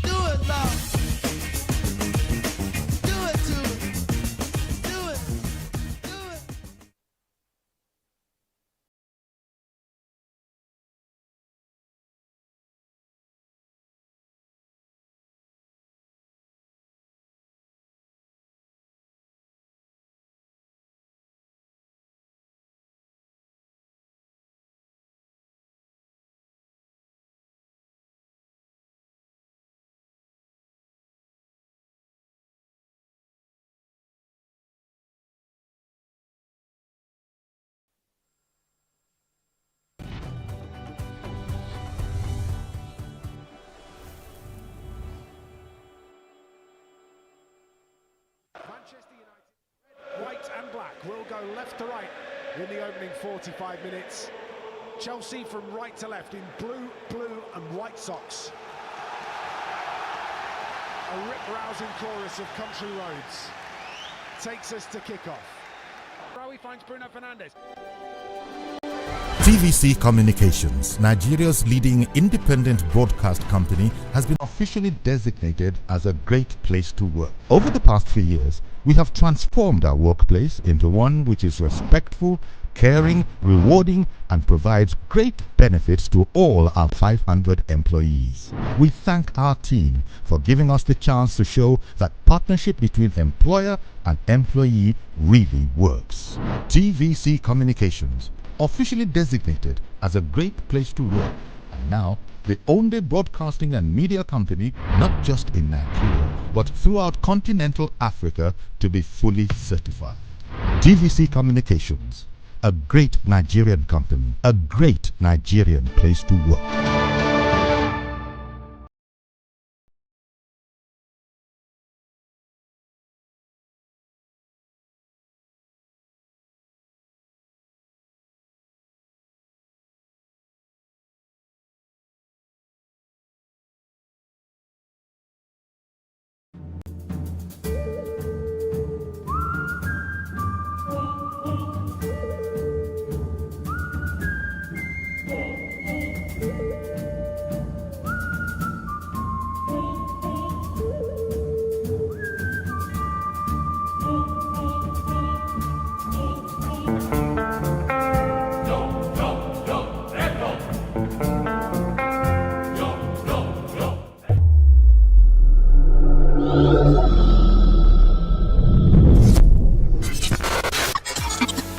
Do it, love. Do it to it. Do it. Do it. White and black will go left to right in the opening 45 minutes. Chelsea from right to left in blue, blue and white socks. A rip-rousing chorus of Country Roads takes us to kick-off. Rawi finds Bruno Fernandes. TVC Communications, Nigeria's leading independent broadcast company, has been officially designated as a great place to work. Over the past few years, we have transformed our workplace into one which is respectful, caring, rewarding, and provides great benefits to all our 500 employees. We thank our team for giving us the chance to show that partnership between employer and employee really works. TVC Communications, officially designated as a great place to work, and now the only broadcasting and media company, not just in Nigeria, but throughout continental Africa, to be fully certified. TVC Communications, a great Nigerian company, a great Nigerian place to work.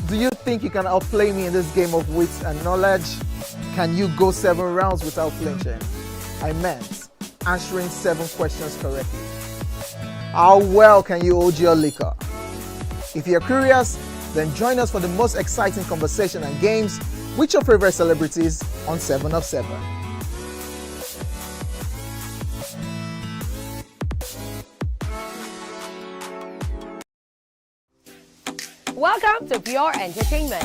Do you think you can outplay me in this game of wits and knowledge? Can you go 7 rounds without flinching? I meant answering 7 questions correctly. How well can you hold your liquor? If you're curious, then join us for the most exciting conversation and games with your favorite celebrities on 7 of 7. Welcome to Pure Entertainment.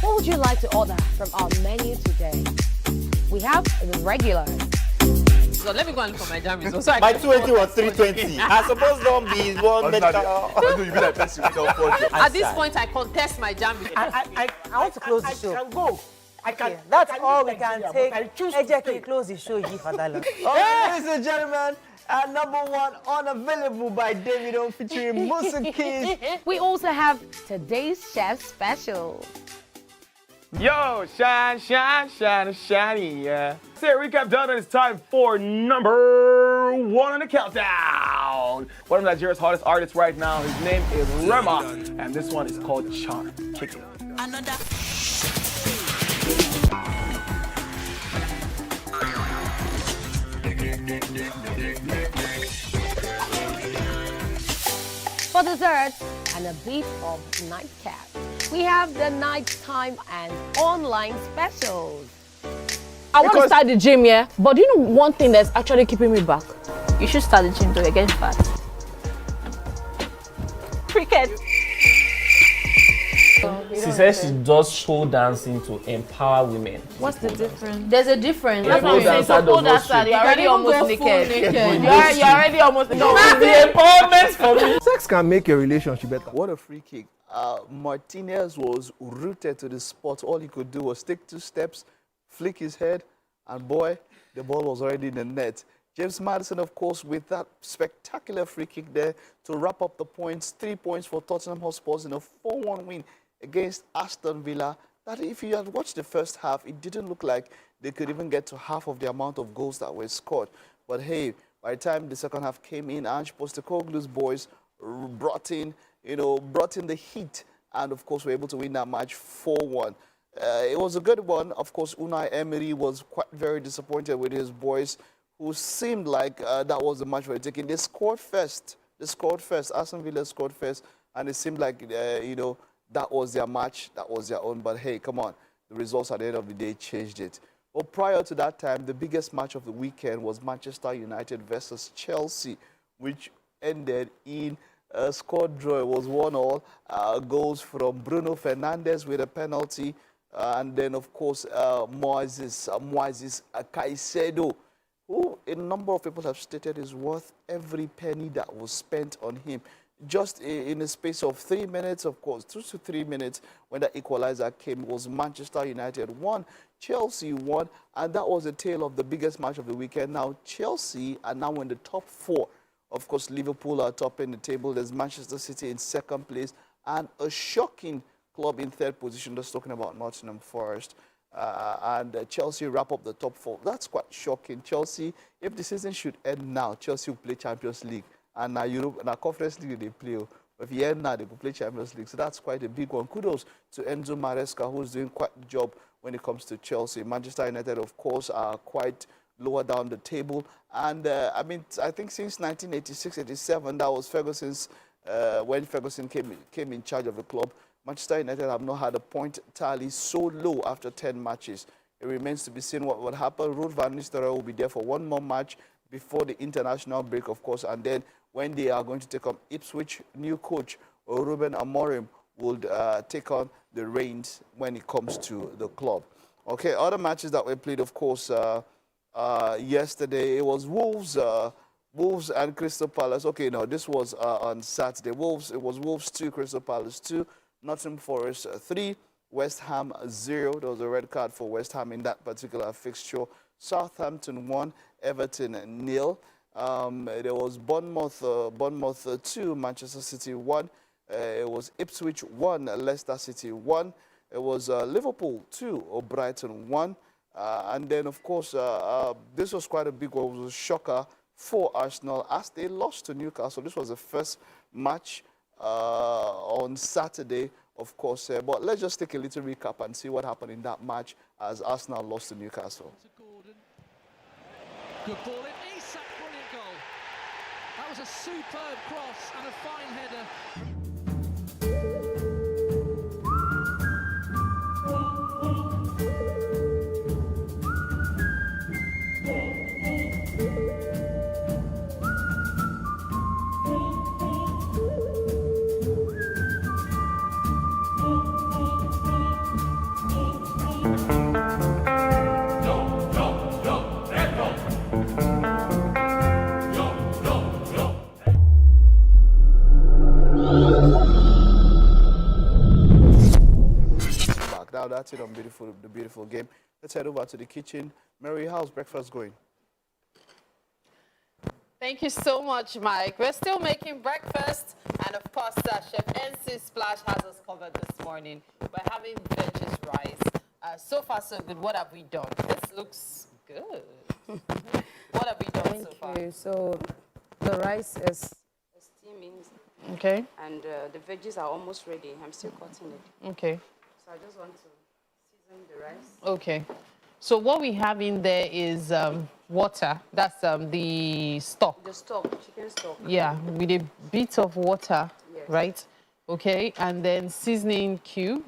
What would you like to order from our menu today? We have the regulars. So let me go and for my jam results. My 20 was 320. I suppose don't be one At this point, I contest my jam results. I want to close the show. I can go. I can. That's I all we like can Nigeria, take. but I choose to Ejeki, stay. close the show. You for that long. Ladies and gentlemen, number 1 unavailable by Davido featuring Musa Keys. We also have today's chef special. Yo, shine, shine, shine, shiny, yeah. Say recap done, and it's time for number 1 on the countdown. One of Nigeria's hottest artists right now, his name is Rema, and this one is called Charm. Kick it. For dessert and a bit of nightcap, we have the nighttime and online specials. I want to start the gym, yeah? But do you know one thing that's actually keeping me back? You should start the gym to get getting fat. Cricket. She says she does show dancing to empower women. What's the difference? There's a difference. That's what I'm saying. So pole dancer, you're already almost naked. You're already almost naked. No, it's the empowerment for me. Sex can make your relationship better. What a free kick. Martinez was rooted to the spot. All he could do was take 2 steps, flick his head, and boy, the ball was already in the net. James Maddison, of course, with that spectacular free kick there to wrap up the points. 3 points for Tottenham Hotspur in a 4-1 win against Aston Villa. That if you had watched the first half, it didn't look like they could even get to half of the amount of goals that were scored. But hey, by the time the second half came in, Ange Postecoglou's boys brought in the heat, and of course were able to win that match 4-1. It was a good one. Of course, Unai Emery was very disappointed with his boys, who seemed like that was the match they were taking. They scored first. Aston Villa scored first, and it seemed like that was their match, that was their own. But hey, come on, the results at the end of the day changed it. But prior to that time, the biggest match of the weekend was Manchester United versus Chelsea, which ended in a score draw. It was 1-1. Goals from Bruno Fernandes with a penalty, and then of course Moises Caicedo, who a number of people have stated is worth every penny that was spent on him. Just in a space of 3 minutes, of course, 2 to 3 minutes, when the equalizer came, was Manchester United 1, Chelsea 1, and that was the tale of the biggest match of the weekend. Now, Chelsea are now in the top 4. Of course, Liverpool are topping the table. There's Manchester City in 2nd place, and a shocking club in 3rd position, just talking about Nottingham Forest. And Chelsea wrap up the top 4. That's quite shocking. Chelsea, if the season should end now, Chelsea will play Champions League. And now Europe, and our Conference League they play. But if now they could play Champions League. So that's quite a big one. Kudos to Enzo Maresca, who's doing quite the job when it comes to Chelsea. Manchester United, of course, are quite lower down the table. And, I mean, I think since 1986-87, that was Ferguson's, when Ferguson came in charge of the club, Manchester United have not had a point tally so low after 10 matches. It remains to be seen what will happen. Ruud van Nistelrooy will be there for one more match before the international break, of course, and then when they are going to take on Ipswich, new coach Ruben Amorim will take on the reins when it comes to the club. Okay, other matches that we played, of course, yesterday, it was Wolves and Crystal Palace. Okay, no, this was on Saturday. It was Wolves 2, Crystal Palace 2, Nottingham Forest 3, West Ham 0. There was a red card for West Ham in that particular fixture. Southampton 1, Everton 0. There was Bournemouth 2, Manchester City 1. It was Ipswich 1, Leicester City 1. It was Liverpool 2, Brighton 1. And then, of course, this was quite a big one. It was a shocker for Arsenal as they lost to Newcastle. This was the first match on Saturday, of course. But let's just take a little recap and see what happened in that match as Arsenal lost to Newcastle. Good ball in. Isak, brilliant goal. That was a superb cross and a fine header. Now that's it on the beautiful game. Let's head over to the kitchen. Mary, how's breakfast going? Thank you so much, Mike. We're still making breakfast, and of course, Chef NC Splash has us covered this morning. We're having veggies rice. So far, so good. What have we done? This looks good. What have we done so far? Thank you. So the rice is steaming. Okay. And the veggies are almost ready. I'm still cutting it. Okay. So I just want to season the rice. Okay. So what we have in there is water. That's the stock. The stock, chicken stock. Yeah, with a bit of water, yes. Right? Okay, and then seasoning cube.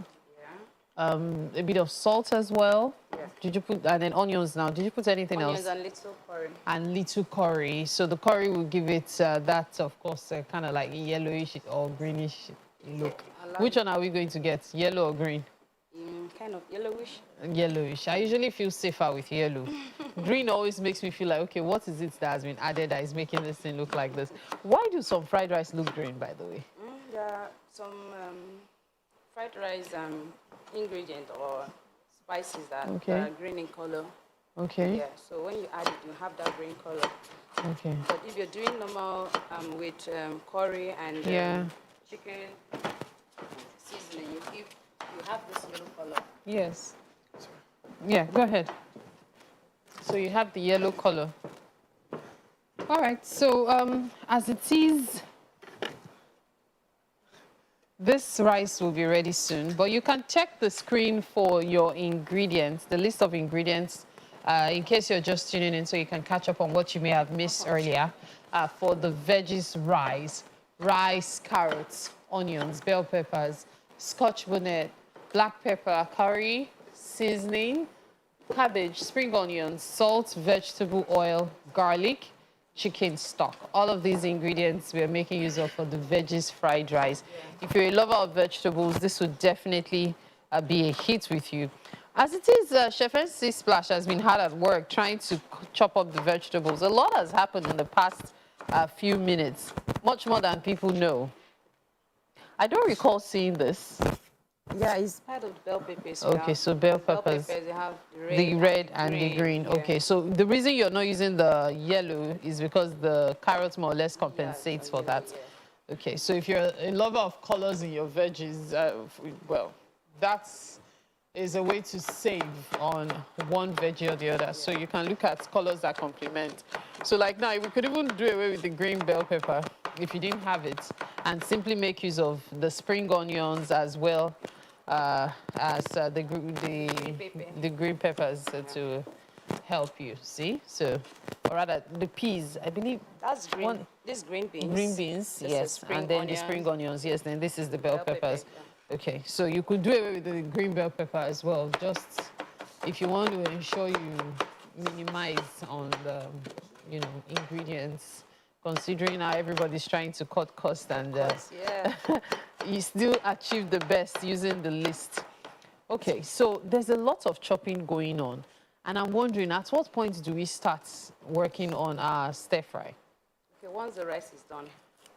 Yeah. A bit of salt as well. Yes. Did you put, and then onions now. Did you put anything else? Onions and little curry. And little curry. So the curry will give it that, of course, kind of like yellowish or greenish look. Like which one are we going to get? Yellow or green? Kind of yellowish. Yellowish. I usually feel safer with yellow. Green always makes me feel like, okay, what is it that has been added that is making this thing look like this? Why do some fried rice look green, by the way? There are some fried rice ingredients or spices that are green in color. Okay. Yeah, so when you add it, you have that green color. Okay. But if you're doing normal with curry and chicken seasoning, you have this yellow color. Yes. Yeah, go ahead. So you have the yellow color. All right, so as it is, this rice will be ready soon, but you can check the screen for your ingredients, the list of ingredients, in case you're just tuning in so you can catch up on what you may have missed earlier for the veggies rice, carrots, onions, bell peppers, scotch bonnet, black pepper, curry, seasoning, cabbage, spring onions, salt, vegetable oil, garlic, chicken stock. All of these ingredients we are making use of for the veggies fried rice. Yeah. If you're a lover of vegetables, this would definitely be a hit with you. As it is, Chef NC Splash has been hard at work trying to chop up the vegetables. A lot has happened in the past few minutes, much more than people know. I don't recall seeing this. Yeah, it's part of the bell peppers. Okay, so bell peppers. They have the red and the green. Yeah. Okay, so the reason you're not using the yellow is because the carrot more or less compensates for that. Yeah. Okay, so if you're a lover of colors in your veggies, well, that is a way to save on one veggie or the other. So you can look at colors that complement. So like now, we could even do away with the green bell pepper. if you didn't have it, and simply make use of the spring onions as well as the green peppers to help you. See, so or rather the peas. I believe that's green. This green beans. Green beans, This yes, and then the spring onions, yes. Then this is the bell peppers. Pepper. Okay, so you could do it with the green bell pepper as well. Just if you want to ensure you minimize on the, ingredients, considering how everybody's trying to cut cost and you still achieve the best using the list. Okay, so there's a lot of chopping going on, and I'm wondering at what point do we start working on our stir fry? Okay, once the rice is done.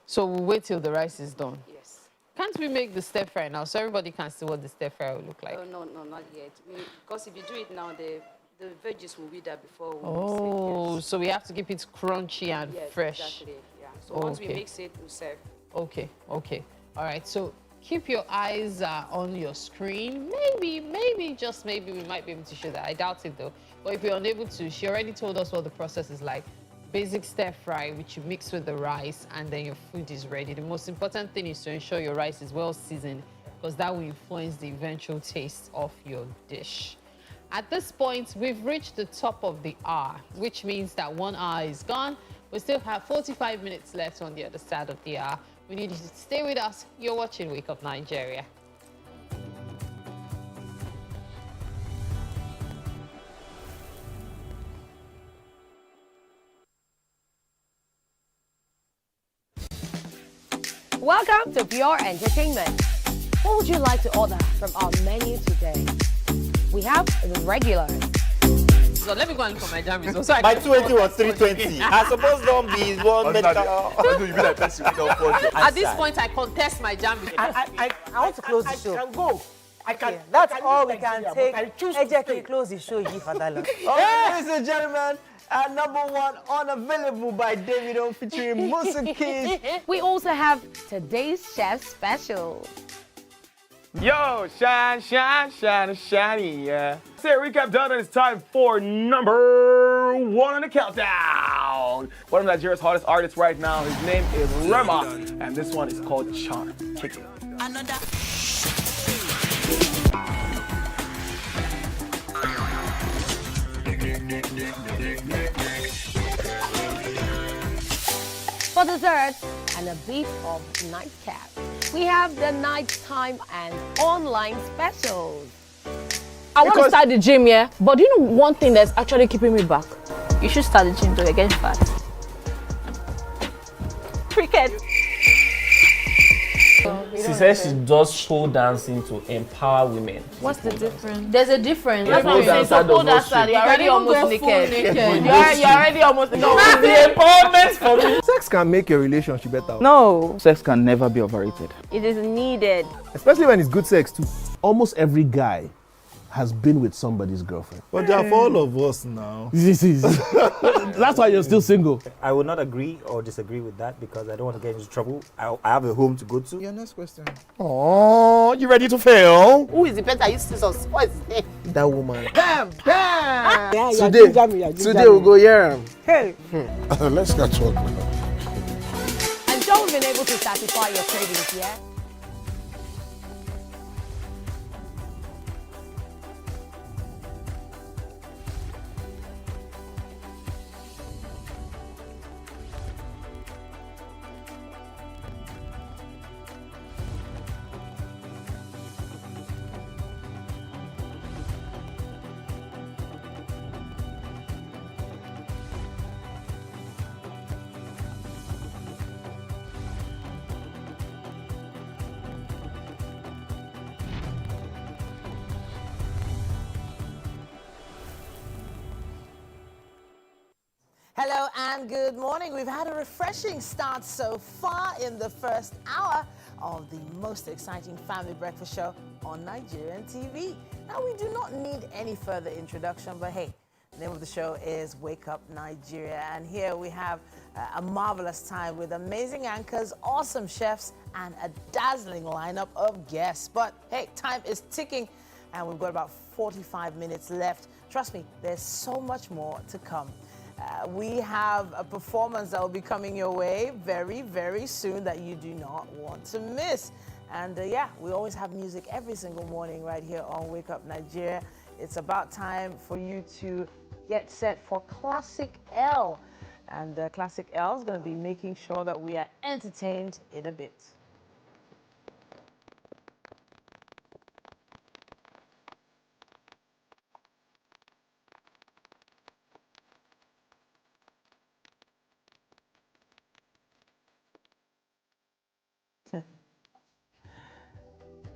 So we'll wait till the rice is done. Yes. Can't we make the stir fry now so everybody can see what the stir fry will look like? Oh, no, not yet. Because if you do it now, the veggies will wither before we mix it. Yes. So we have to keep it crunchy and fresh. Exactly. Yeah. So once we mix it, we'll serve. Okay. All right. So keep your eyes on your screen. Maybe, just maybe we might be able to show that. I doubt it though. But if you're unable to, she already told us what the process is like. Basic stir fry, which you mix with the rice, and then your food is ready. The most important thing is to ensure your rice is well seasoned, because that will influence the eventual taste of your dish. At this point, we've reached the top of the hour, which means that 1 hour is gone. We still have 45 minutes left on the other side of the hour. We need you to stay with us. You're watching Wake Up Nigeria. Welcome to Pure Entertainment. What would you like to order from our menu today? We have the regulars. So let me go and look for my jammies. So My 280 was 320. I suppose don't be one medical. At this point, I contest my jammies. I want to close the show. I can go. I can. That's all we can take. Ejeki, close the show, you for that. Ladies and gentlemen, number one, Unavailable by Davido featuring Musa Keys. We also have today's chef special. Yo, shine, shiny, yeah. Say recap done, and it's time for number 1 on the countdown. One of Nigeria's hottest artists right now, his name is Rema, and this one is called Charm. Kick it. Another. For dessert and a bit of nightcap, we have the nighttime and online specials. I want to start the gym, yeah? But do you know one thing that's actually keeping me back? You should start the gym to get fat. Cricket. She says she does pole dancing to empower women. What's the difference? There's a difference. Yeah, That's what I'm saying. So pole dancer, you're already almost naked. You're already almost naked. No, it's the empowerment for me. Sex can make a relationship better. No. Sex can never be overrated. It is needed. Especially when it's good sex too. Almost every guy has been with somebody's girlfriend. But they are for all of us now. That's why you're still single. I would not agree or disagree with that because I don't want to get into trouble. I have a home to go to. Your next question. Oh, you ready to fail? Who is the better? You see some spoils. That woman. Bam! Bam! Yeah, Today we'll go here. Hey! Let's catch up. I'm sure we've been able to satisfy your cravings, yeah? Hello and good morning. We've had a refreshing start so far in the first hour of the most exciting family breakfast show on Nigerian TV. Now, we do not need any further introduction, but hey, the name of the show is Wake Up Nigeria, and here we have a marvelous time with amazing anchors, awesome chefs, and a dazzling lineup of guests. But hey, time is ticking, and we've got about 45 minutes left. Trust me, there's so much more to come. We have a performance that will be coming your way very, very soon that you do not want to miss. And yeah, we always have music every single morning right here on Wake Up Nigeria. It's about time for you to get set for Classic L. And Classic L is going to be making sure that we are entertained in a bit.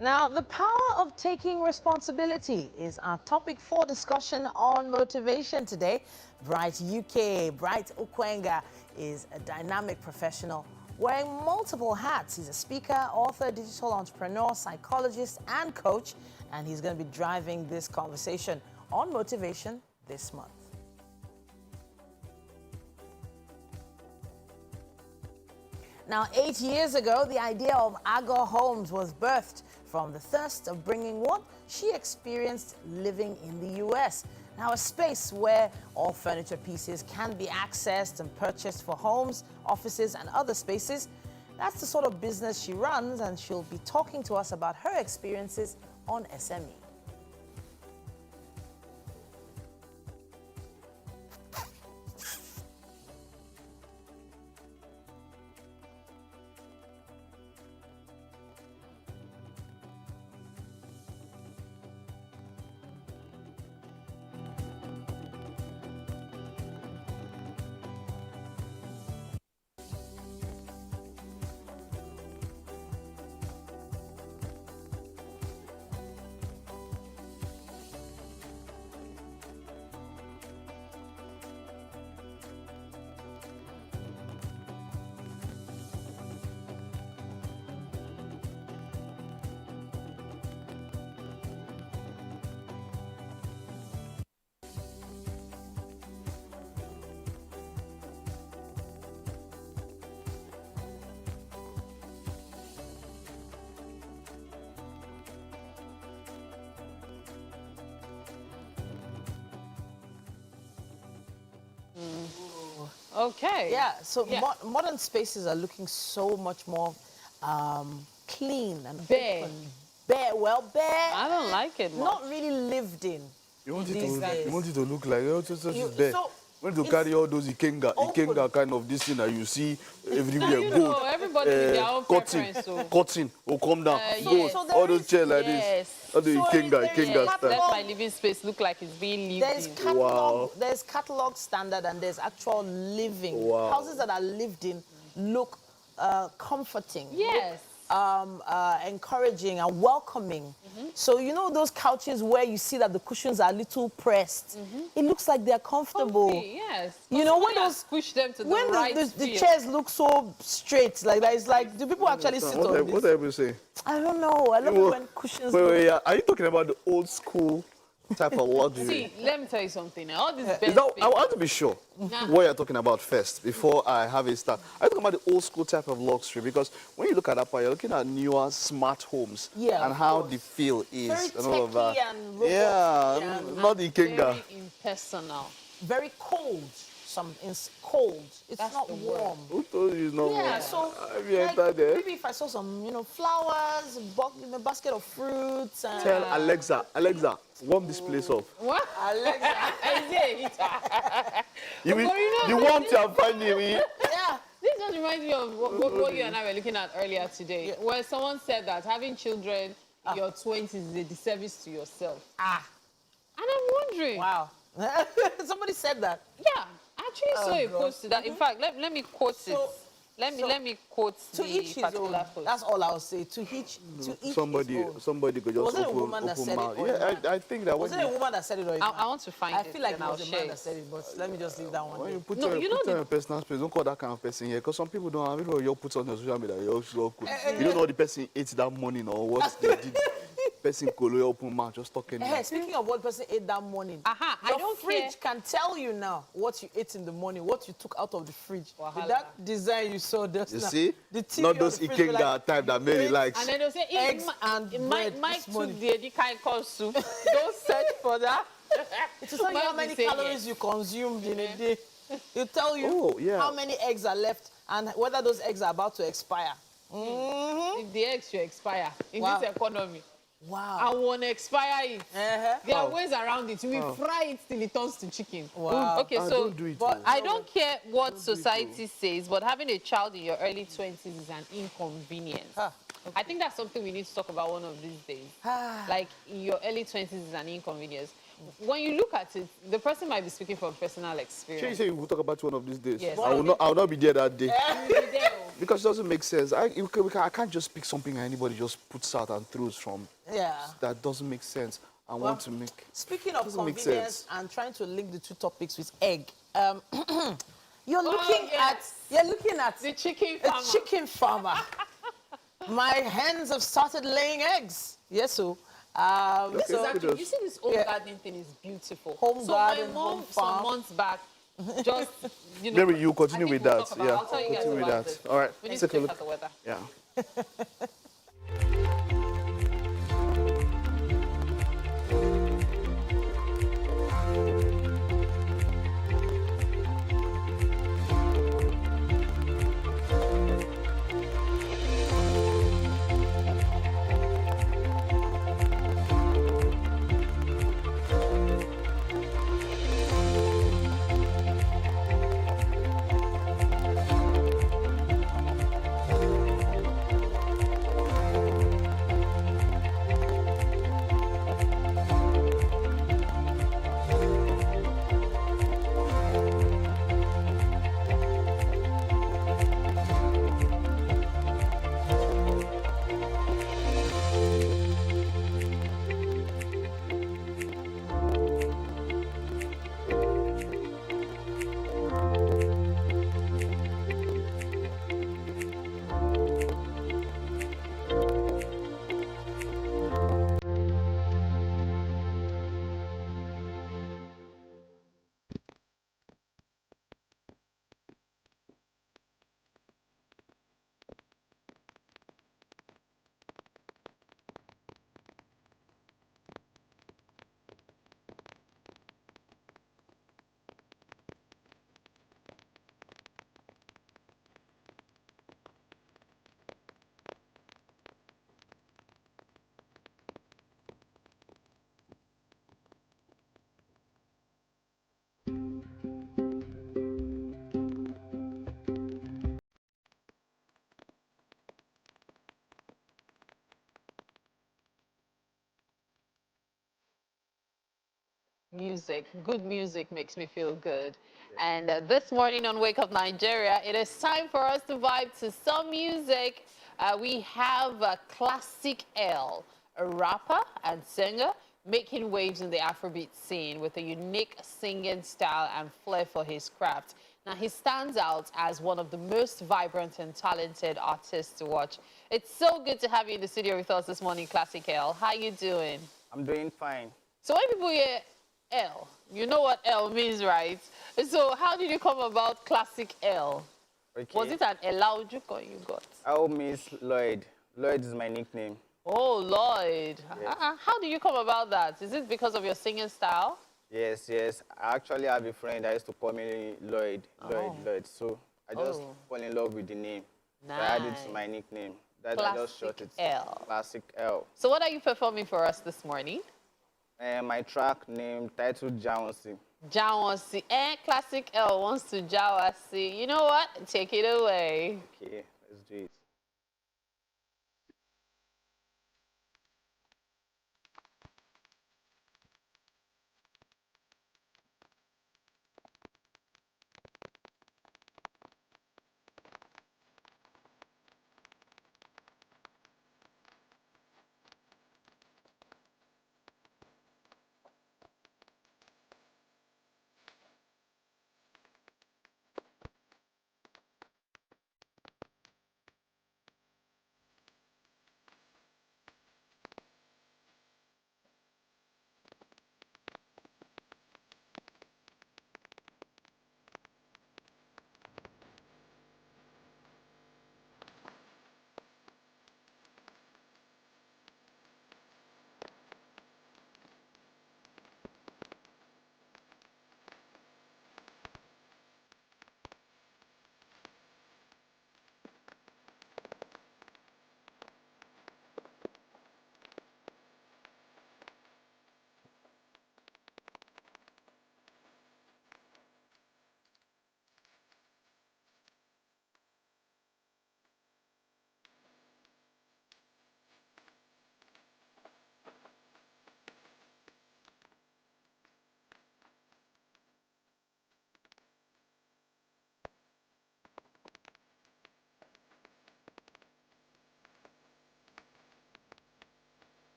Now, the power of taking responsibility is our topic for discussion on motivation today. Bright UK, Bright Ukwenga is a dynamic professional wearing multiple hats. He's a speaker, author, digital entrepreneur, psychologist, and coach, and he's going to be driving this conversation on motivation this month. Now, 8 years ago, the idea of Agor Homes was birthed from the thirst of bringing what she experienced living in the US. Now, a space where all furniture pieces can be accessed and purchased for homes, offices, and other spaces. That's the sort of business she runs, and she'll be talking to us about her experiences on SME. Okay. Yeah, so modern spaces are looking so much more clean and bare. open. Bare, well, bare. I don't like it much. Not really lived in. You want these days. it to look like it's there. So when to carry all those Ikenga kind of this thing that you see everywhere, you gold. know, everybody with their own preference, so. Cotton will come down, gold, yes. So all those chairs like this. All the Ikenga Let stuff. my living space look like it's being lived in. There's catalog standard and there's actual living. Wow. Houses that are lived in look comforting. Yes. Encouraging and welcoming. So you know those couches where you see that the cushions are a little pressed. It looks like they're comfortable. Comfy, yes. You know when those push them to when the right the chairs look so straight like that, it's like, do people actually sit on this? What are you saying? I don't know. I love it when cushions. Wait, are you talking about the old school type of luxury? See, let me tell you something. All these I want to be sure what you're talking about first before I have a start. I'm talking about the old school type of luxury because when you look at that part, you're looking at newer smart homes and how the feel is very and all of that. And not the Ikenga. Very impersonal. Very cold. It's cold. It's not warm. Who told you it's not warm? Yeah, so have you entered there? maybe if I saw some, flowers, a basket of fruits. And, Tell Alexa, warm this place up. What? Alexa, the warmth you're finding me. Yeah. This just reminds me of what you and I were looking at earlier today, where someone said that having children in your 20s is a disservice to yourself. And I'm wondering. Wow. Somebody said that. Yeah. I actually saw a post to that. In fact, let me quote it. Let me quote to the each his own. post. That's all I'll say. To each somebody could just was it a woman that said mouth. it? I think that was it a woman that said it or I want to find it. I feel like it and was a man that said it, but let me just leave that one. When you put on your personal space, don't call that kind of person here, because some people don't have it. You put on your social media, you're so cool. You don't know what the person ate that morning or what they did. Person could open mouth just talking. Hey, speaking of what person ate that morning, your fridge can tell you now what you ate in the morning, what you took out of the fridge. With that design you saw just you now. See? Not those Ikenga type that Mary likes. And then they'll say, eggs and bread. Mike took the kind of soup. Don't search for that. It will tell you how many calories you consumed in a day. He'll tell you how many eggs are left and whether those eggs are about to expire. If the eggs should expire in this economy. Wow. I want to expire it. There are ways around it. We fry it till it turns to chicken. Wow. Okay, so don't do it, but I don't care what Don't do it, society says, but having a child in your early 20s is an inconvenience. I think that's something we need to talk about one of these days. Like, in your early 20s is an inconvenience. When you look at it, the person might be speaking from personal experience. You say we'll talk about one of these days. Yes. I will not be there that day. Because it doesn't make sense. I can't just pick something and anybody just puts out and throws from. Yeah. That doesn't make sense. I want to make. Speaking of doesn't make convenience sense. and trying to link the two topics with egg, you're looking at the chicken a farmer. chicken farmer. My hens have started laying eggs. Yes, so. This is actually, you see, this home gardening thing is beautiful. Home garden, my mom, home farm. some months back, just, you know. Maybe you continue with that. Yeah. I'll tell you guys Continue with about that. this. All right. We need Take to a check look. out the weather. Yeah. Music, good music makes me feel good. And this morning on Wake Up Nigeria, it is time for us to vibe to some music. We have Classic L, a rapper and singer making waves in the Afrobeat scene with a unique singing style and flair for his craft. Now, he stands out as one of the most vibrant and talented artists to watch. It's so good to have you in the studio with us this morning, Classic L. How you doing? I'm doing fine. So when people hear L, you know what L means, right? So how did you come about Classic L? Okay. Was it an Elaujuko you got? I'll miss Lloyd. Lloyd is my nickname. Oh, Lloyd. Yes. How did you come about that? Is it because of your singing style? Yes, yes. I actually have a friend that used to call me Lloyd. Lloyd. So I just fall in love with the name. Nice. So I added it to my nickname. I just short it. L. Classic L. So what are you performing for us this morning? My track name titled Jawansi. Jawansi. Classic L wants to Jawansi. You know what? Take it away. Okay, let's do it.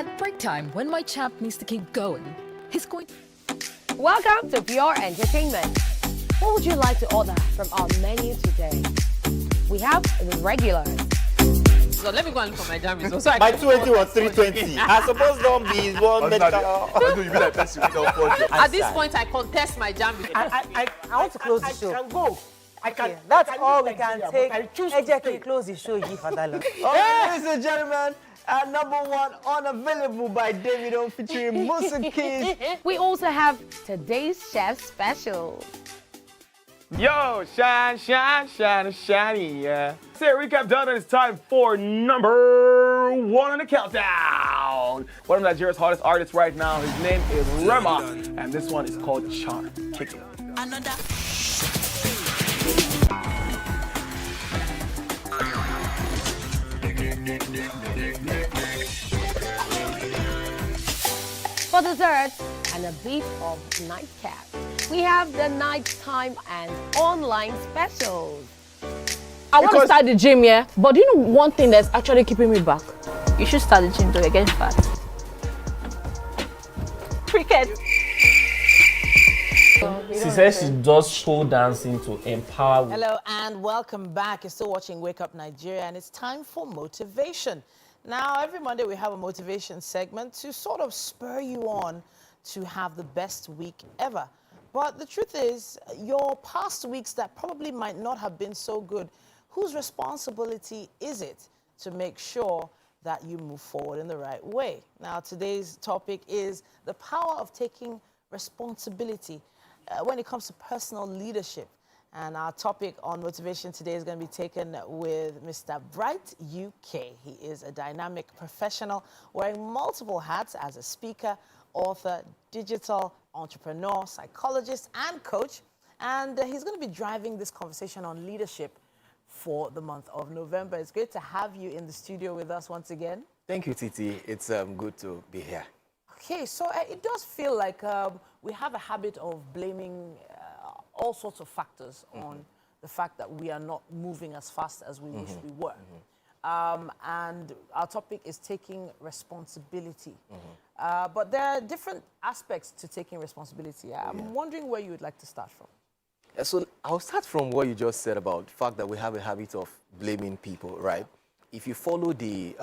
At break time, when my champ needs to keep going, he's going to... Welcome to Pure Entertainment. What would you like to order from our menu today? We have the regulars. So let me go and look for my jam results. So My 220 was 320. I suppose don't be one medical. At this point, I contest my jam results. I want to close the show. I can go. I can. That's I can all do we can Nigeria, take. but I choose to stay. Close the show, G for that long. Ladies and gentlemen, number one, unavailable by Davido featuring Musa Keys. We also have today's chef special. Yo, shine, shine, shine, shiny, yeah. Say a recap done, and it's time for number 1 on the countdown. One of Nigeria's hottest artists right now, his name is Rema, and this one is called Charm. Kick it. Another. For dessert and a bit of nightcap, we have the nighttime and online specials. I want to start the gym, yeah? But do you know one thing that's actually keeping me back? You should start the gym though, you're getting fat. Cricket. She says she does show dancing to empower. Hello and welcome back. You're still watching Wake Up Nigeria and it's time for motivation. Now, every Monday we have a motivation segment to sort of spur you on to have the best week ever. But the truth is, your past weeks that probably might not have been so good, whose responsibility is it to make sure that you move forward in the right way? Now, today's topic is the power of taking responsibility when it comes to personal leadership. And our topic on motivation today is going to be taken with Mr. Bright UK. He is a dynamic professional wearing multiple hats as a speaker, author, digital entrepreneur, psychologist, and coach. And he's going to be driving this conversation on leadership for the month of November. It's great to have you in the studio with us once again. Thank you, Titi. It's good to be here. Okay, so it does feel like we have a habit of blaming all sorts of factors on the fact that we are not moving as fast as we wish we were. And our topic is taking responsibility. But there are different aspects to taking responsibility. I'm wondering where you would like to start from. So I'll start from what you just said about the fact that we have a habit of blaming people, right? If you follow the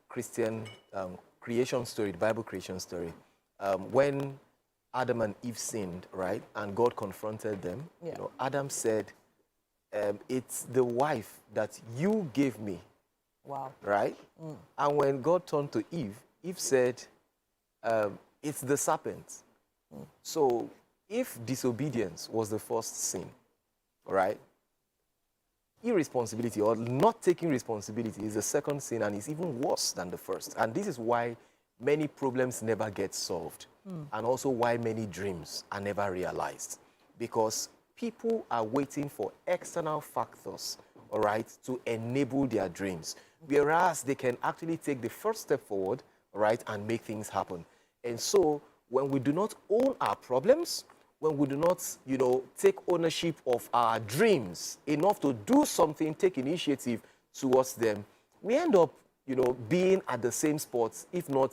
Christian creation story, the Bible creation story, when Adam and Eve sinned, right, and God confronted them, you know, Adam said, it's the wife that you gave me. Wow. Right? And when God turned to Eve, Eve said, it's the serpent. So if disobedience was the first sin, right, irresponsibility or not taking responsibility is the second sin, and it's even worse than the first. And this is why many problems never get solved, and also why many dreams are never realized, because people are waiting for external factors, all right, to enable their dreams, whereas they can actually take the first step forward, right, and make things happen. And so when we do not own our problems, when we do not, you know, take ownership of our dreams enough to do something, take initiative towards them, we end up, you know, being at the same spot, if not,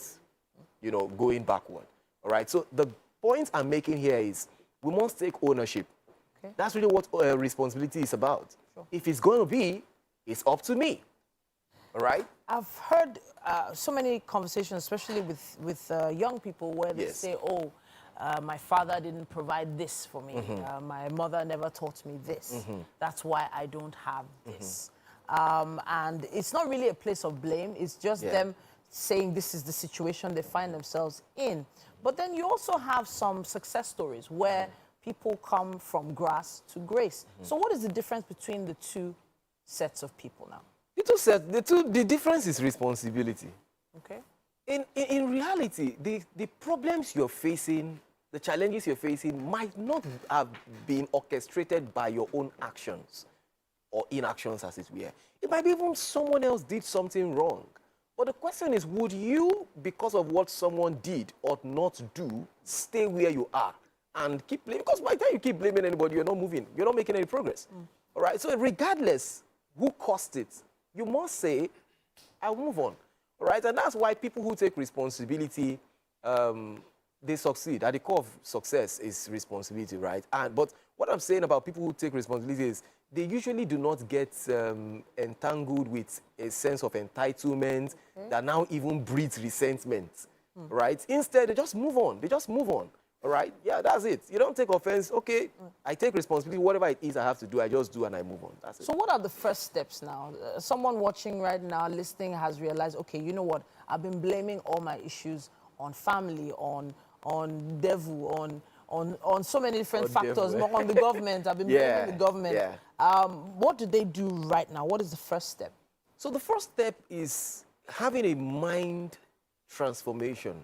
you know, going backward. All right. So the point I'm making here is we must take ownership. Okay. That's really what responsibility is about. Sure. If it's going to be, it's up to me. All right. I've heard so many conversations, especially with young people, where they say, "Oh, my father didn't provide this for me. My mother never taught me this. That's why I don't have this." And it's not really a place of blame. It's just them saying this is the situation they find themselves in. But then you also have some success stories where people come from grass to grace. So what is the difference between the two sets of people now? The difference is responsibility. Okay. In reality, the problems you're facing, the challenges you're facing might not have been orchestrated by your own actions or inactions, as it were. It might be even someone else did something wrong. But the question is, would you, because of what someone did or not do, stay where you are and keep blaming? Because by the time you keep blaming anybody, you're not moving. You're not making any progress. All right? So regardless who caused it, you must say, I'll move on. right? And that's why people who take responsibility, they succeed. At the core of success is responsibility, right? But what I'm saying about people who take responsibility is they usually do not get entangled with a sense of entitlement that now even breeds resentment, right? Instead, they just move on. They just move on, all right? Yeah, that's it. You don't take offense. Okay, I take responsibility. Whatever it is I have to do, I just do and I move on. That's it. So what are the first steps now? Someone watching right now, listening, has realized, okay, you know what? I've been blaming all my issues on family, on devil, on so many different factors, not on the government. I've been blaming the government. Yeah. What do they do right now? What is the first step? So the first step is having a mind transformation,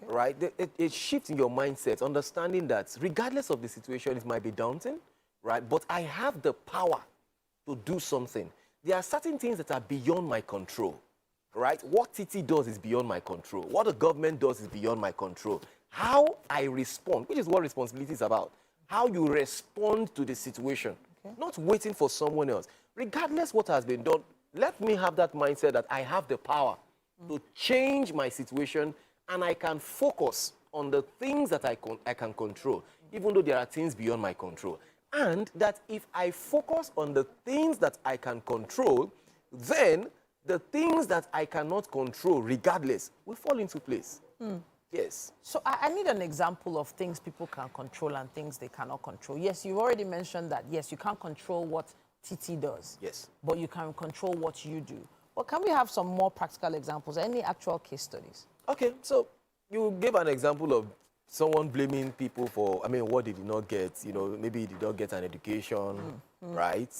right? A shift in your mindset, understanding that regardless of the situation, it might be daunting, right? But I have the power to do something. There are certain things that are beyond my control, right? What TT does is beyond my control. What the government does is beyond my control. How I respond, which is what responsibility is about, how you respond to the situation, not waiting for someone else. Regardless what has been done, let me have that mindset that I have the power to change my situation and I can focus on the things that I can control, even though there are things beyond my control. And that if I focus on the things that I can control, then the things that I cannot control, regardless, will fall into place. Yes. So I need an example of things people can control and things they cannot control. Yes, you've already mentioned that, yes, you can't control what TT does. Yes. But you can control what you do. But can we have some more practical examples, any actual case studies? Okay, so you gave an example of someone blaming people for, what they did not get. You know, maybe they did not get an education, right?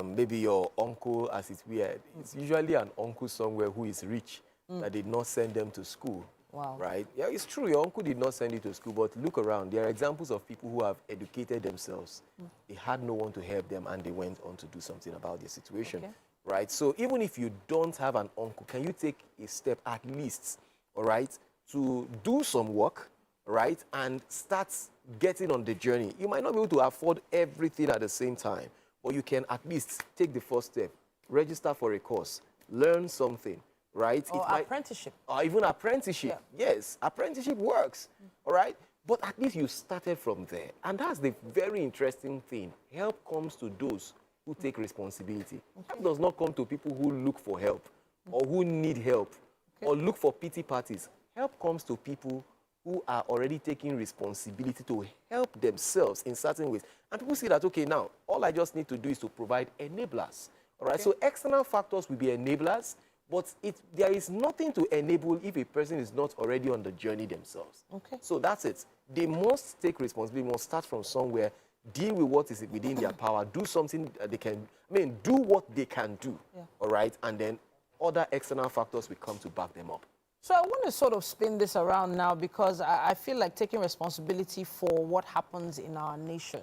Maybe your uncle, as it's weird. It's usually an uncle somewhere who is rich that did not send them to school. Wow. Right? Yeah, it's true. Your uncle did not send you to school, but look around. There are examples of people who have educated themselves. They had no one to help them, and they went on to do something about their situation. Right? So even if you don't have an uncle, can you take a step at least, all right, to do some work, right, and start getting on the journey? You might not be able to afford everything at the same time, but you can at least take the first step, register for a course, learn something. Right? Or apprenticeship. Or even apprenticeship. Yeah. Yes, apprenticeship works. All right? But at least you started from there. And that's the very interesting thing. Help comes to those who take responsibility. Help does not come to people who look for help or who need help or look for pity parties. Help comes to people who are already taking responsibility to help themselves in certain ways. And people see that, okay, now, all I just need to do is to provide enablers. All right? So external factors will be enablers. But there is nothing to enable if a person is not already on the journey themselves. Okay. So that's it. They must take responsibility, must start from somewhere, deal with what is within their power, do something they can, do what they can do, all right? And then other external factors will come to back them up. So I want to sort of spin this around now because I feel like taking responsibility for what happens in our nation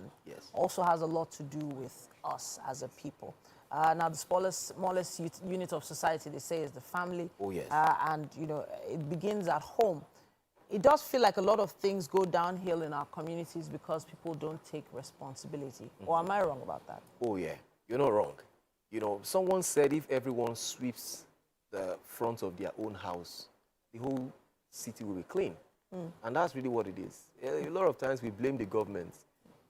also has a lot to do with us as a people. Now, the smallest unit of society, they say, is the family. Oh, yes. And, you know, it begins at home. It does feel like a lot of things go downhill in our communities because people don't take responsibility. Or am I wrong about that? Oh, yeah. You're not wrong. You know, someone said if everyone sweeps the front of their own house, the whole city will be clean. And that's really what it is. A lot of times we blame the government.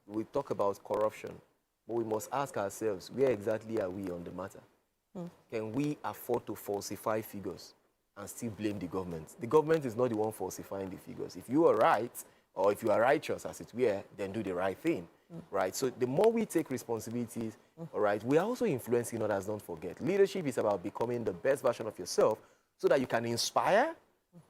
We talk about corruption. But we must ask ourselves, where exactly are we on the matter? Can we afford to falsify figures and still blame the government? The government is not the one falsifying the figures. If you are right, or if you are righteous, as it were, then do the right thing, right? So the more we take responsibilities, all right, we are also influencing others, don't forget. Leadership is about becoming the best version of yourself so that you can inspire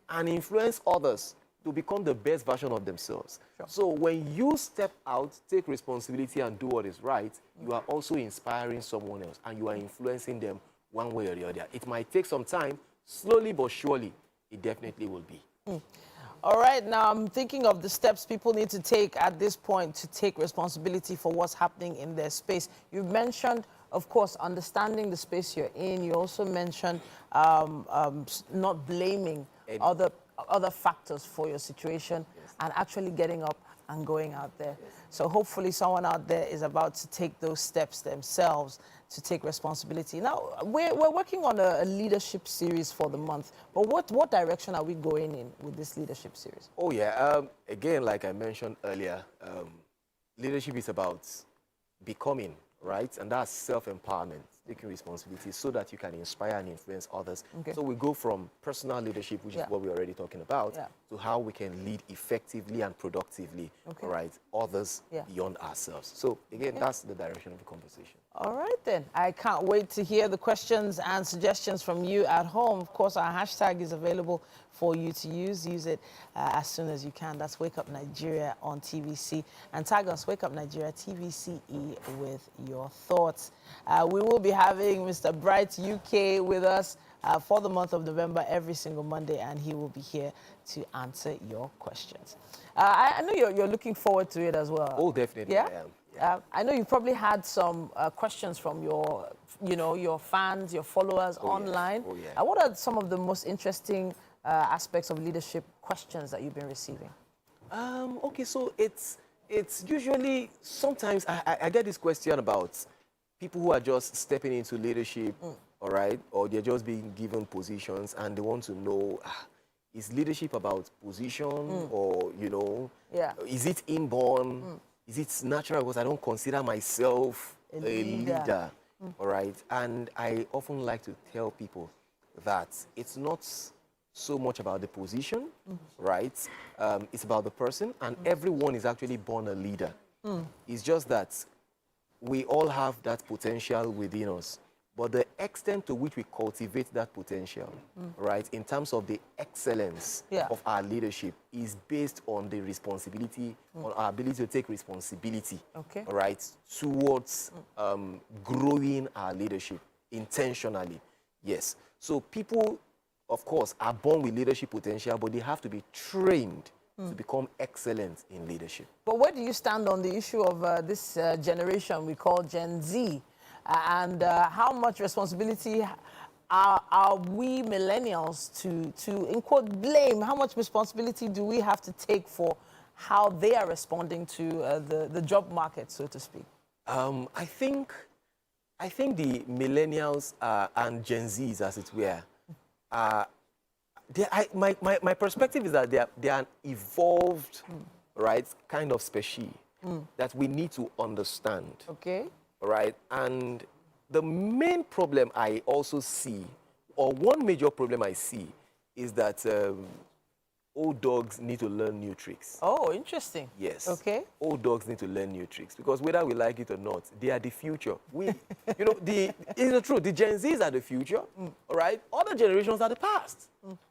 and influence others to become the best version of themselves. So when you step out, take responsibility and do what is right, you are also inspiring someone else and you are influencing them one way or the other. It might take some time, slowly but surely, it definitely will be. All right, now I'm thinking of the steps people need to take at this point to take responsibility for what's happening in their space. You've mentioned, of course, understanding the space you're in. You also mentioned not blaming other factors for your situation and actually getting up and going out there. So hopefully someone out there is about to take those steps themselves to take responsibility. Now, we're working on a leadership series for the month, but what direction are we going in with this leadership series? Oh, yeah. Again, like I mentioned earlier, leadership is about becoming, right? And that's self-empowerment, taking responsibility so that you can inspire and influence others. Okay. So we go from personal leadership, which is what we're already talking about, to how we can lead effectively and productively, right, others beyond ourselves. So again, that's the direction of the conversation. All right, then. I can't wait to hear the questions and suggestions from you at home. Of course, our hashtag is available for you to use. Use it as soon as you can. That's Wake Up Nigeria on TVC. And tag us, Wake Up Nigeria, TVCE, with your thoughts. We will be having Mr. Bright UK with us for the month of November every single Monday, and he will be here to answer your questions. I know you're looking forward to it as well. Oh, definitely. Yeah? I know you probably had some questions from your fans, your followers online. Oh, yeah. What are some of the most interesting aspects of leadership questions that you've been receiving? Okay, so it's usually, sometimes I get this question about people who are just stepping into leadership, all right, or they're just being given positions and they want to know, is leadership about position or, is it inborn? Is it natural? Because I don't consider myself a leader. All right. And I often like to tell people that it's not so much about the position, right? It's about the person, and everyone is actually born a leader. It's just that we all have that potential within us. But the extent to which we cultivate that potential, right, in terms of the excellence of our leadership is based on the responsibility, on our ability to take responsibility, right, towards growing our leadership intentionally. Yes. So people, of course, are born with leadership potential, but they have to be trained to become excellent in leadership. But where do you stand on the issue of this generation we call Gen Z? And how much responsibility are we millennials to in quote, blame? How much responsibility do we have to take for how they are responding to the job market, so to speak? I think the millennials and Gen Zs, as it were, my perspective is that they are an evolved, right, kind of species that we need to understand. Okay. Right, and the main problem I also see, or one major problem I see, is that old dogs need to learn new tricks. Oh, interesting. Yes. Okay. Old dogs need to learn new tricks because whether we like it or not, they are the future. It's the truth. The Gen Zs are the future, all right? Other generations are the past,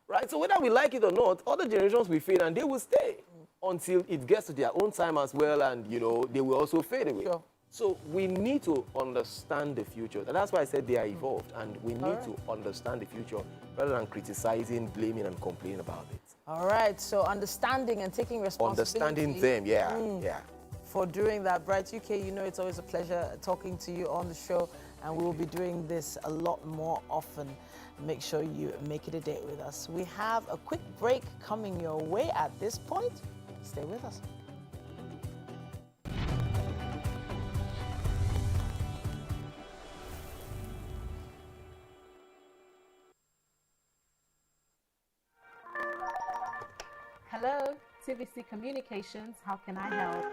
right? So whether we like it or not, other generations will fade and they will stay until it gets to their own time as well, and they will also fade away. Sure. So we need to understand the future. And that's why I said they are evolved. And we need to understand the future rather than criticizing, blaming, and complaining about it. All right. So understanding and taking responsibility. Understanding them, yeah. For doing that. Bright UK, it's always a pleasure talking to you on the show. And we will be doing this a lot more often. Make sure you make it a date with us. We have a quick break coming your way at this point. Stay with us. Hello, TVC Communications. How can I help?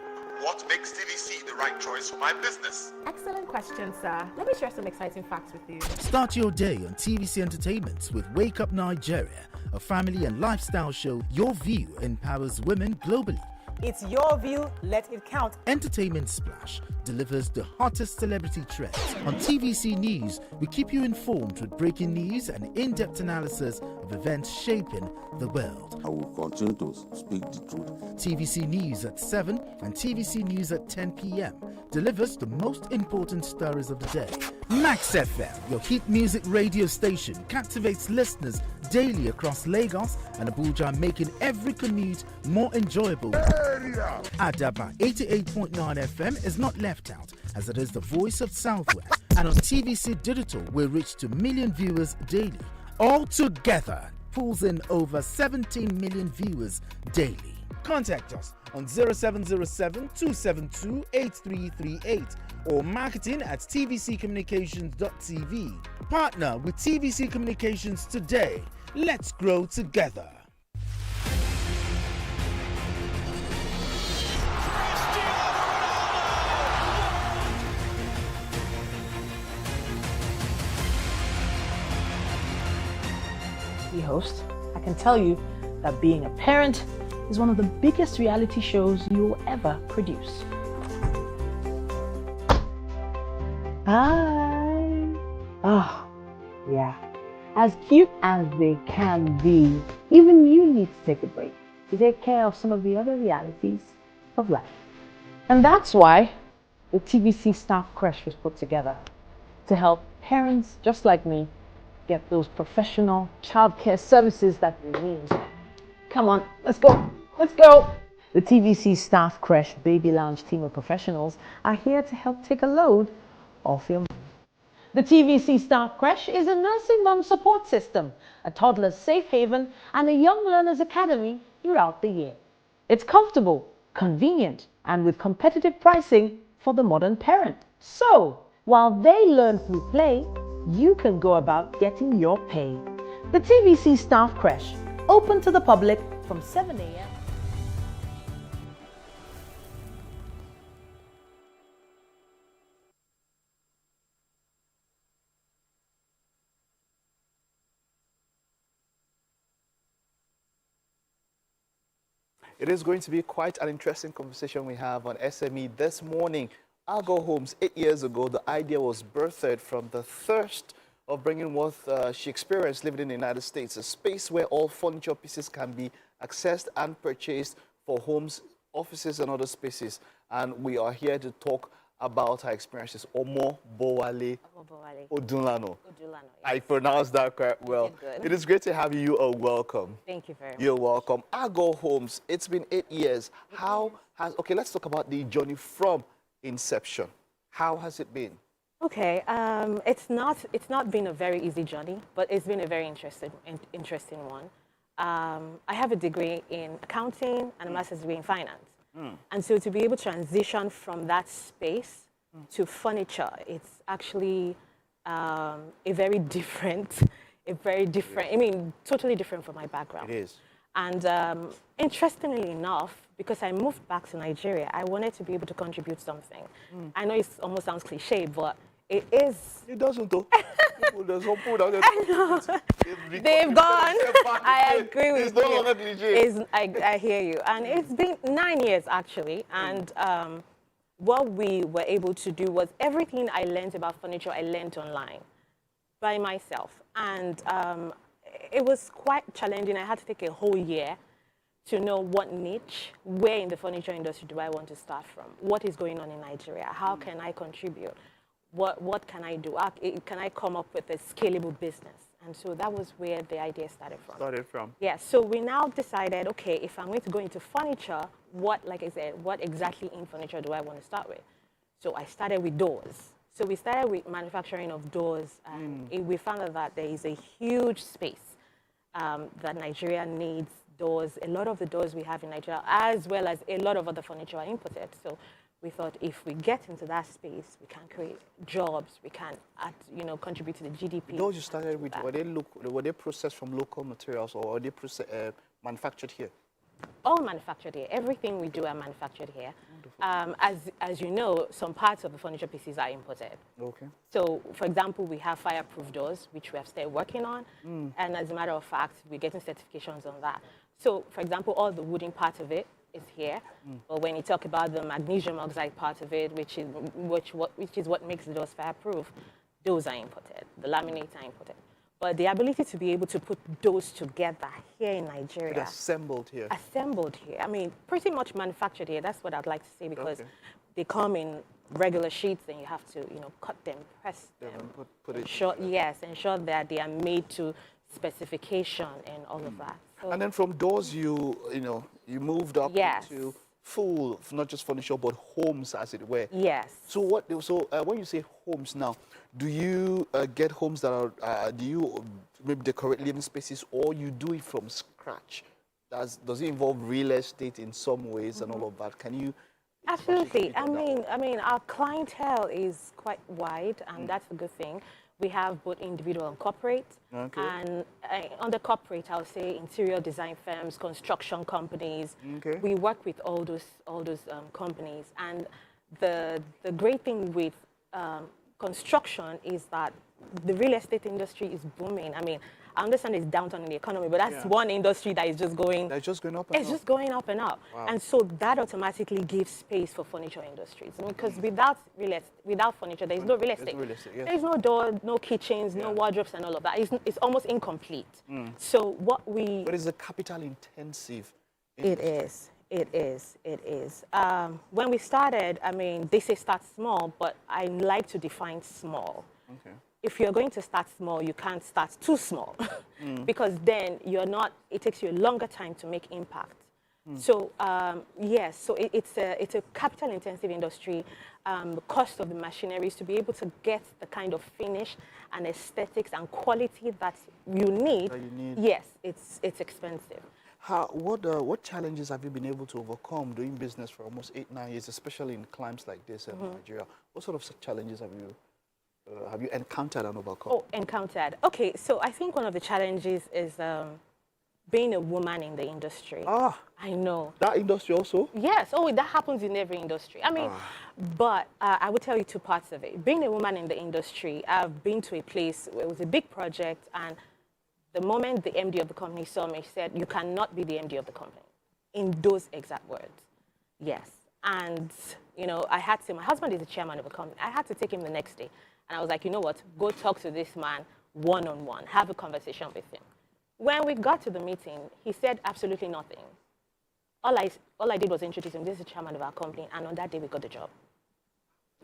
What makes TVC the right choice for my business? Excellent question, sir. Let me share some exciting facts with you. Start your day on TVC Entertainment with Wake Up Nigeria, a family and lifestyle show. Your view empowers women globally. It's your view, let it count. Entertainment Splash delivers the hottest celebrity trends. On TVC News, we keep you informed with breaking news and in-depth analysis of events shaping the world. I will continue to speak the truth. TVC News at 7 and TVC News at 10 p.m. delivers the most important stories of the day. Max FM, your hit music radio station, captivates listeners daily across Lagos and Abuja, making every commute more enjoyable. Adaba 88.9 FM is not left out, as it is the voice of Southwest. And on TVC Digital, we reach 2 million viewers daily. All together, pulls in over 17 million viewers daily. Contact us on 0707-272-8338 or marketing@tvccommunications.tv. Partner with TVC Communications today. Let's grow together. Host, I can tell you that being a parent is one of the biggest reality shows you will ever produce. Hi. Oh, yeah. As cute as they can be, even you need to take a break to take care of some of the other realities of life. And that's why the TVC Staff Crash was put together to help parents just like me get those professional childcare services that we need. Come on, let's go, let's go. The TVC Staff Crash Baby Lounge team of professionals are here to help take a load off your mind. The TVC Staff Crash is a nursing mom support system, a toddler's safe haven, and a young learner's academy throughout the year. It's comfortable, convenient, and with competitive pricing for the modern parent. So, while they learn through play, you can go about getting your pay. The TVC Staff Crash, open to the public from 7 a.m. It is going to be quite an interesting conversation we have on SME this morning. Argo Homes, 8 years ago, the idea was birthed from the thirst of bringing what she experienced living in the United States, a space where all furniture pieces can be accessed and purchased for homes, offices, and other spaces. And we are here to talk about her experiences. Omo Bowale Odunlano. I pronounced that quite well. It is great to have you. You are welcome. Thank you very much. You're welcome. Argo Homes, it's been 8 years. How has, okay, let's talk about the journey from inception. How has it been? Okay, it's not been a very easy journey, but it's been a very interesting one. I have a degree in accounting and a master's degree in finance. And so to be able to transition from that space to furniture, it's actually a very different, I mean, totally different from my background. It is. And interestingly enough, because I moved back to Nigeria, I wanted to be able to contribute something. I know it almost sounds cliche, but it is. It doesn't though. I know. They've gone. I agree with you. It's no longer cliche. I hear you. And it's been 9 years actually. And what we were able to do was everything I learned about furniture, I learned online by myself. And it was quite challenging. I had to take a whole year to know what niche, where in the furniture industry do I want to start from? What is going on in Nigeria? How can I contribute? What can I do? Can I come up with a scalable business? And so that was where the idea started from. Yeah, so we now decided, okay, if I'm going to go into furniture, like I said, what exactly in furniture do I want to start with? So I started with doors. So we started with manufacturing of doors, and we found out that there is a huge space that Nigeria needs doors. A lot of the doors we have in Nigeria, as well as a lot of other furniture, are imported. So we thought if we get into that space, we can create jobs, we can contribute to the GDP. Those you started with, were they processed from local materials or were they manufactured here? All manufactured here. Everything we do are manufactured here. As you know, some parts of the furniture pieces are imported. Okay. So, for example, we have fireproof doors, which we have started working on. And as a matter of fact, we're getting certifications on that. So, for example, all the wooden part of it is here. But when you talk about the magnesium oxide part of it, which is what makes the doors fireproof, those are imported. The laminates are imported. But the ability to be able to put those together here in Nigeria. But assembled here. Assembled here. I mean, pretty much manufactured here. That's what I'd like to say, because they come in regular sheets and you have to, cut them, press them. Put it ensure that they are made to specification and all of that. So, and then from doors, you moved up into full, not just furniture, but homes, as it were. Yes. So when you say homes now, do you get homes that are, do you maybe decorate living spaces, or you do it from scratch? does it involve real estate in some ways and all of that? Can you? Absolutely. I mean, our clientele is quite wide, and that's a good thing. We have both individual and corporate. Okay. And under corporate, I would say interior design firms, construction companies. Okay. We work with all those companies. And the great thing with construction is that the real estate industry is booming. I mean, I understand it's downturn in the economy, but that's one industry that is just going. That's just going up and up. It's just going up and up. Wow. And so that automatically gives space for furniture industries. Because without furniture, there's no real estate. There's no door, no kitchens, no wardrobes and all of that. It's almost incomplete. So what we... But it's a capital intensive industry. It is. When we started, I mean, they say start small, but I like to define small. Okay. If you're going to start small, you can't start too small because then it takes you a longer time to make impact. So yes, so it's a capital intensive industry. The cost of the machineries to be able to get the kind of finish and aesthetics and quality that you need. Yes, it's expensive. What challenges have you been able to overcome doing business for almost 8-9 years, especially in climes like this in Nigeria? What sort of challenges have you encountered and overcome? Oh, encountered. Okay, so I think one of the challenges is being a woman in the industry. Ah, I know. That industry also? Yes. Oh, that happens in every industry. I mean, but I would tell you two parts of it. Being a woman in the industry, I've been to a place where it was a big project, and the moment the MD of the company saw me, she said, "You cannot be the MD of the company," in those exact words. Yes. And, you know, I had to, my husband is the chairman of the company. I had to take him the next day. And I was like, you know what, go talk to this man one-on-one, have a conversation with him. When we got to the meeting, he said absolutely nothing. All I did was introduce him. This is the chairman of our company, and on that day, we got the job.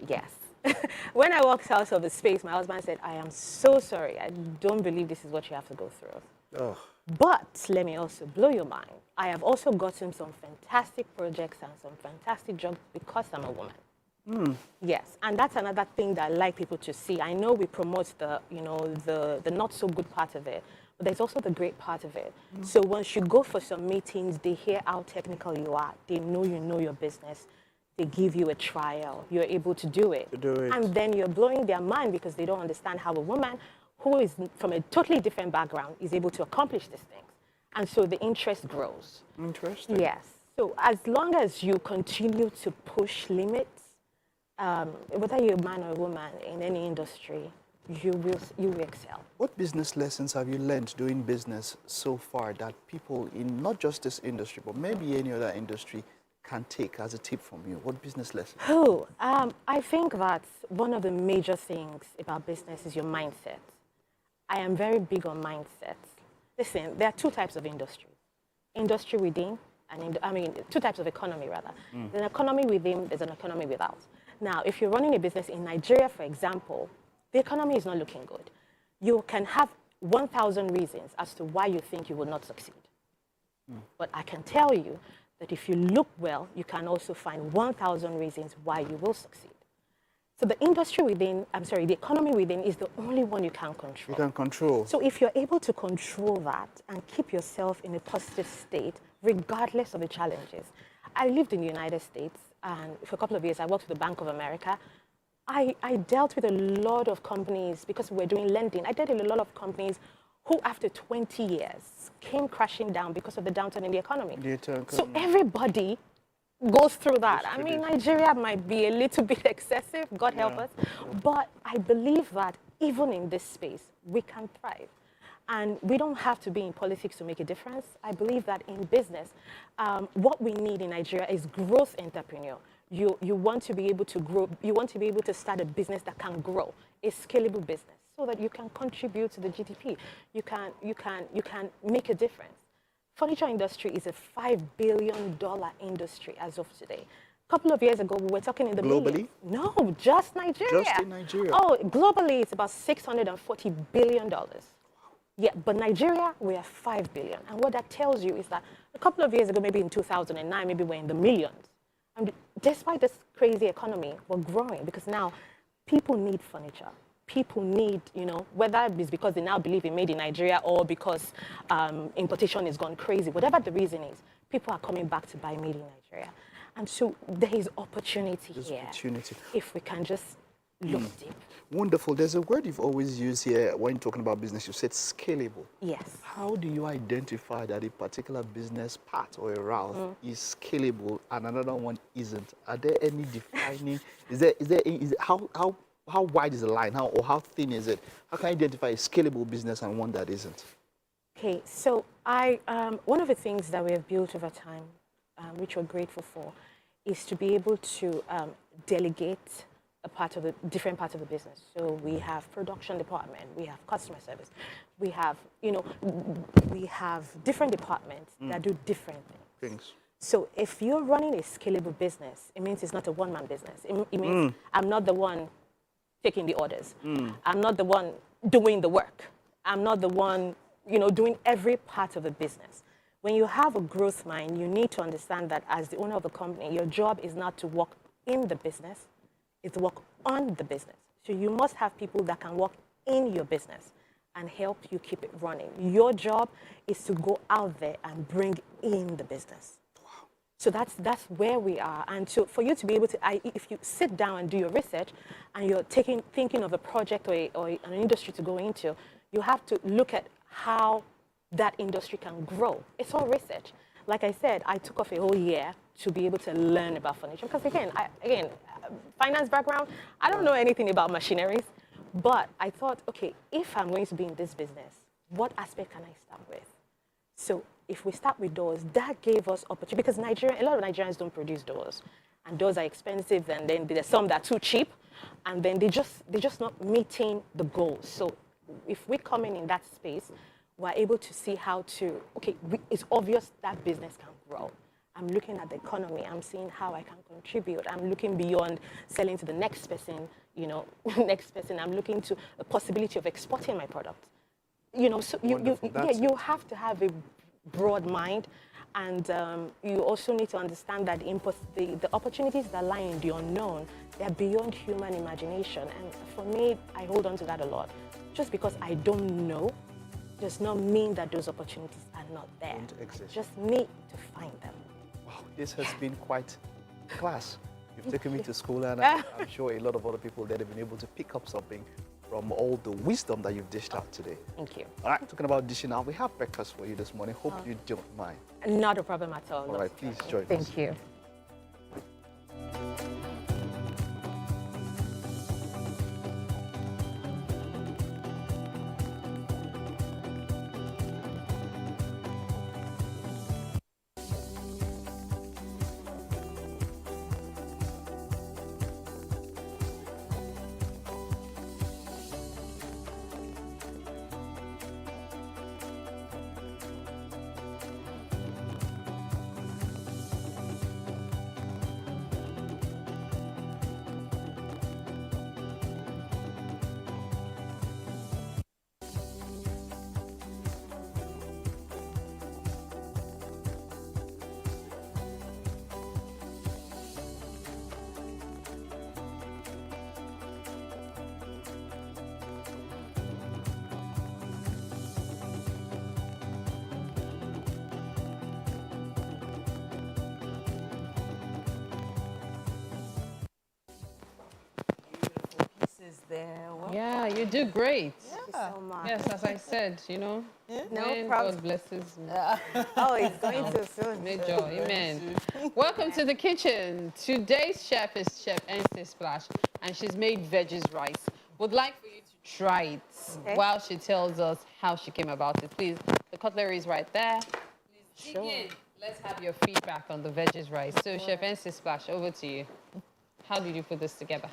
Yes. When I walked out of the space, my husband said, I am so sorry. I don't believe this is what you have to go through. Oh. But let me also blow your mind. I have also gotten some fantastic projects and some fantastic jobs because I'm a woman. Yes, and that's another thing that I like people to see. I know we promote the not so good part of it, but there's also the great part of it. So once you go for some meetings, they hear how technical you are. They know you know your business. They give you a trial. You're able to do it. And then you're blowing their mind because they don't understand how a woman who is from a totally different background is able to accomplish these things. And so the interest grows. Interesting. Yes. So as long as you continue to push limits, whether you're a man or a woman in any industry, you will excel. What business lessons have you learned doing business so far that people in not just this industry, but maybe any other industry can take as a tip from you? What business lessons? I think that one of the major things about business is your mindset. I am very big on mindset. Listen, there are two types of industry. Industry within, and two types of economy, rather. There's an economy within, there's an economy without. Now, if you're running a business in Nigeria, for example, the economy is not looking good. You can have 1,000 reasons as to why you think you will not succeed. But I can tell you that if you look well, you can also find 1,000 reasons why you will succeed. So the the economy within is the only one you can control. You can control. So if you're able to control that and keep yourself in a positive state, regardless of the challenges. I lived in the United States, and for a couple of years, I worked with the Bank of America. I dealt with a lot of companies, because we're doing lending, I dealt with a lot of companies who, after 20 years, came crashing down because of the downturn in the economy. So everybody goes through that. I mean, Nigeria might be a little bit excessive, God help us, but I believe that even in this space, we can thrive. And we don't have to be in politics to make a difference. I believe that in business, what we need in Nigeria is growth entrepreneur. You want to be able to grow. You want to be able to start a business that can grow, a scalable business, so that you can contribute to the GDP. You can make a difference. Furniture industry is a $5 billion industry as of today. A couple of years ago, we were talking in the globally? Millions. No, just Nigeria. Just in Nigeria. Oh, globally, it's about $640 billion. Yeah, but Nigeria, we are $5 billion. And what that tells you is that a couple of years ago, maybe in 2009, maybe we're in the millions. And despite this crazy economy, we're growing because now people need furniture. people need, you know, whether it's because they now believe in made in Nigeria or because importation has gone crazy, whatever the reason is, people are coming back to buy made in Nigeria. And so there is opportunity here. Opportunity. If we can just look deep. Wonderful. There's a word you've always used here when talking about business. You said scalable. Yes. How do you identify that a particular business part or a route is scalable and another one isn't? Are there any defining? How wide is the line? How thin is it? How can you identify a scalable business and one that isn't? Okay, so one of the things that we have built over time, which we're grateful for, is to be able to delegate different parts of the business. So we have production department, we have customer service, we have, you know, we have different departments that do different things. So if you're running a scalable business, it means it's not a one-man business. It means I'm not the one taking the orders. I'm not the one doing the work. I'm not the one, you know, doing every part of the business. When you have a growth mind, you need to understand that as the owner of the company, your job is not to work in the business, it's to work on the business. So you must have people that can work in your business and help you keep it running. Your job is to go out there and bring in the business. So that's where we are. And so for you to be able to, if you sit down and do your research and you're thinking of a project or an industry to go into, you have to look at how that industry can grow. It's all research. Like I said, I took off a whole year to be able to learn about furniture. Because again, finance background, I don't know anything about machineries. But I thought, okay, if I'm going to be in this business, what aspect can I start with? So if we start with doors, that gave us opportunity. Because a lot of Nigerians don't produce doors. And doors are expensive, and then there's some that are too cheap. And then they're just not meeting the goals. So if we come in that space, we're able to see how to, it's obvious that business can grow. I'm looking at the economy. I'm seeing how I can contribute. I'm looking beyond selling to the next person, you know, next person. I'm looking to the possibility of exporting my product. You know, so you have to have a broad mind. And you also need to understand that the opportunities that lie in the unknown, they're beyond human imagination. And for me, I hold on to that a lot. Just because I don't know does not mean that those opportunities are not there. Don't exist. Just need to find them. Wow, this has been quite class. You've taken me to school, and I'm sure a lot of other people that have been able to pick up something from all the wisdom that you've dished out today. Thank you. All right, talking about dishing out, we have breakfast for you this morning. Hope you don't mind. Not a problem at all. All right, please join us. Thank you. There. Yeah, you do great. Thank you so much. Yes, as I said, you know, when God blesses me. Oh, it's going to soon. Major, amen. Welcome to the kitchen. Today's chef is Chef NC Splash, and she's made veggies rice. Would like for you to try it while she tells us how she came about it. Please, the cutlery is right there. Please dig in. Let's have your feedback on the veggies rice. So, Chef NC Splash, over to you. How did you put this together?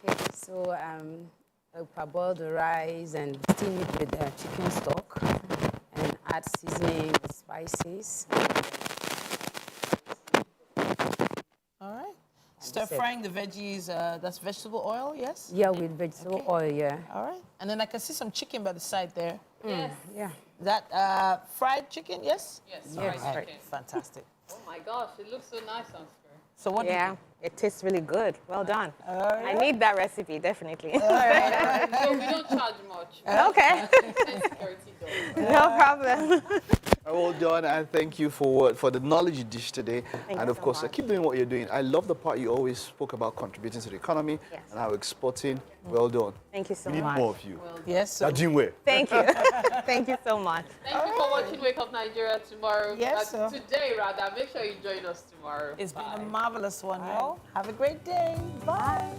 Okay, so I parboil the rice and steam it with chicken stock and add seasoning and spices. All right. Stir frying the veggies, that's vegetable oil, yes? Yeah, with vegetable oil, yeah. All right. And then I can see some chicken by the side there. Yes. Yeah. That fried chicken, yes? Yes, Yes. fried Right. chicken. Fantastic. Oh my gosh, it looks so nice on screen. So what do you think? it tastes really good. Well done. right. I need that recipe, definitely. So we don't charge much. Okay. No problem. Well done, and thank you for the knowledge you dished today. Thank and you of so course, much. keep doing what you're doing. I love the part you always spoke about contributing to the economy and how exporting. Well done. Thank you so We need much. more of you. Yes, You're doing well. Thank you. Thank you so much. Thank you for watching Wake Up Nigeria tomorrow. Yes, sir. Today, rather. Make sure you join us tomorrow. It's been a marvelous one, y'all. Have a great day. Bye.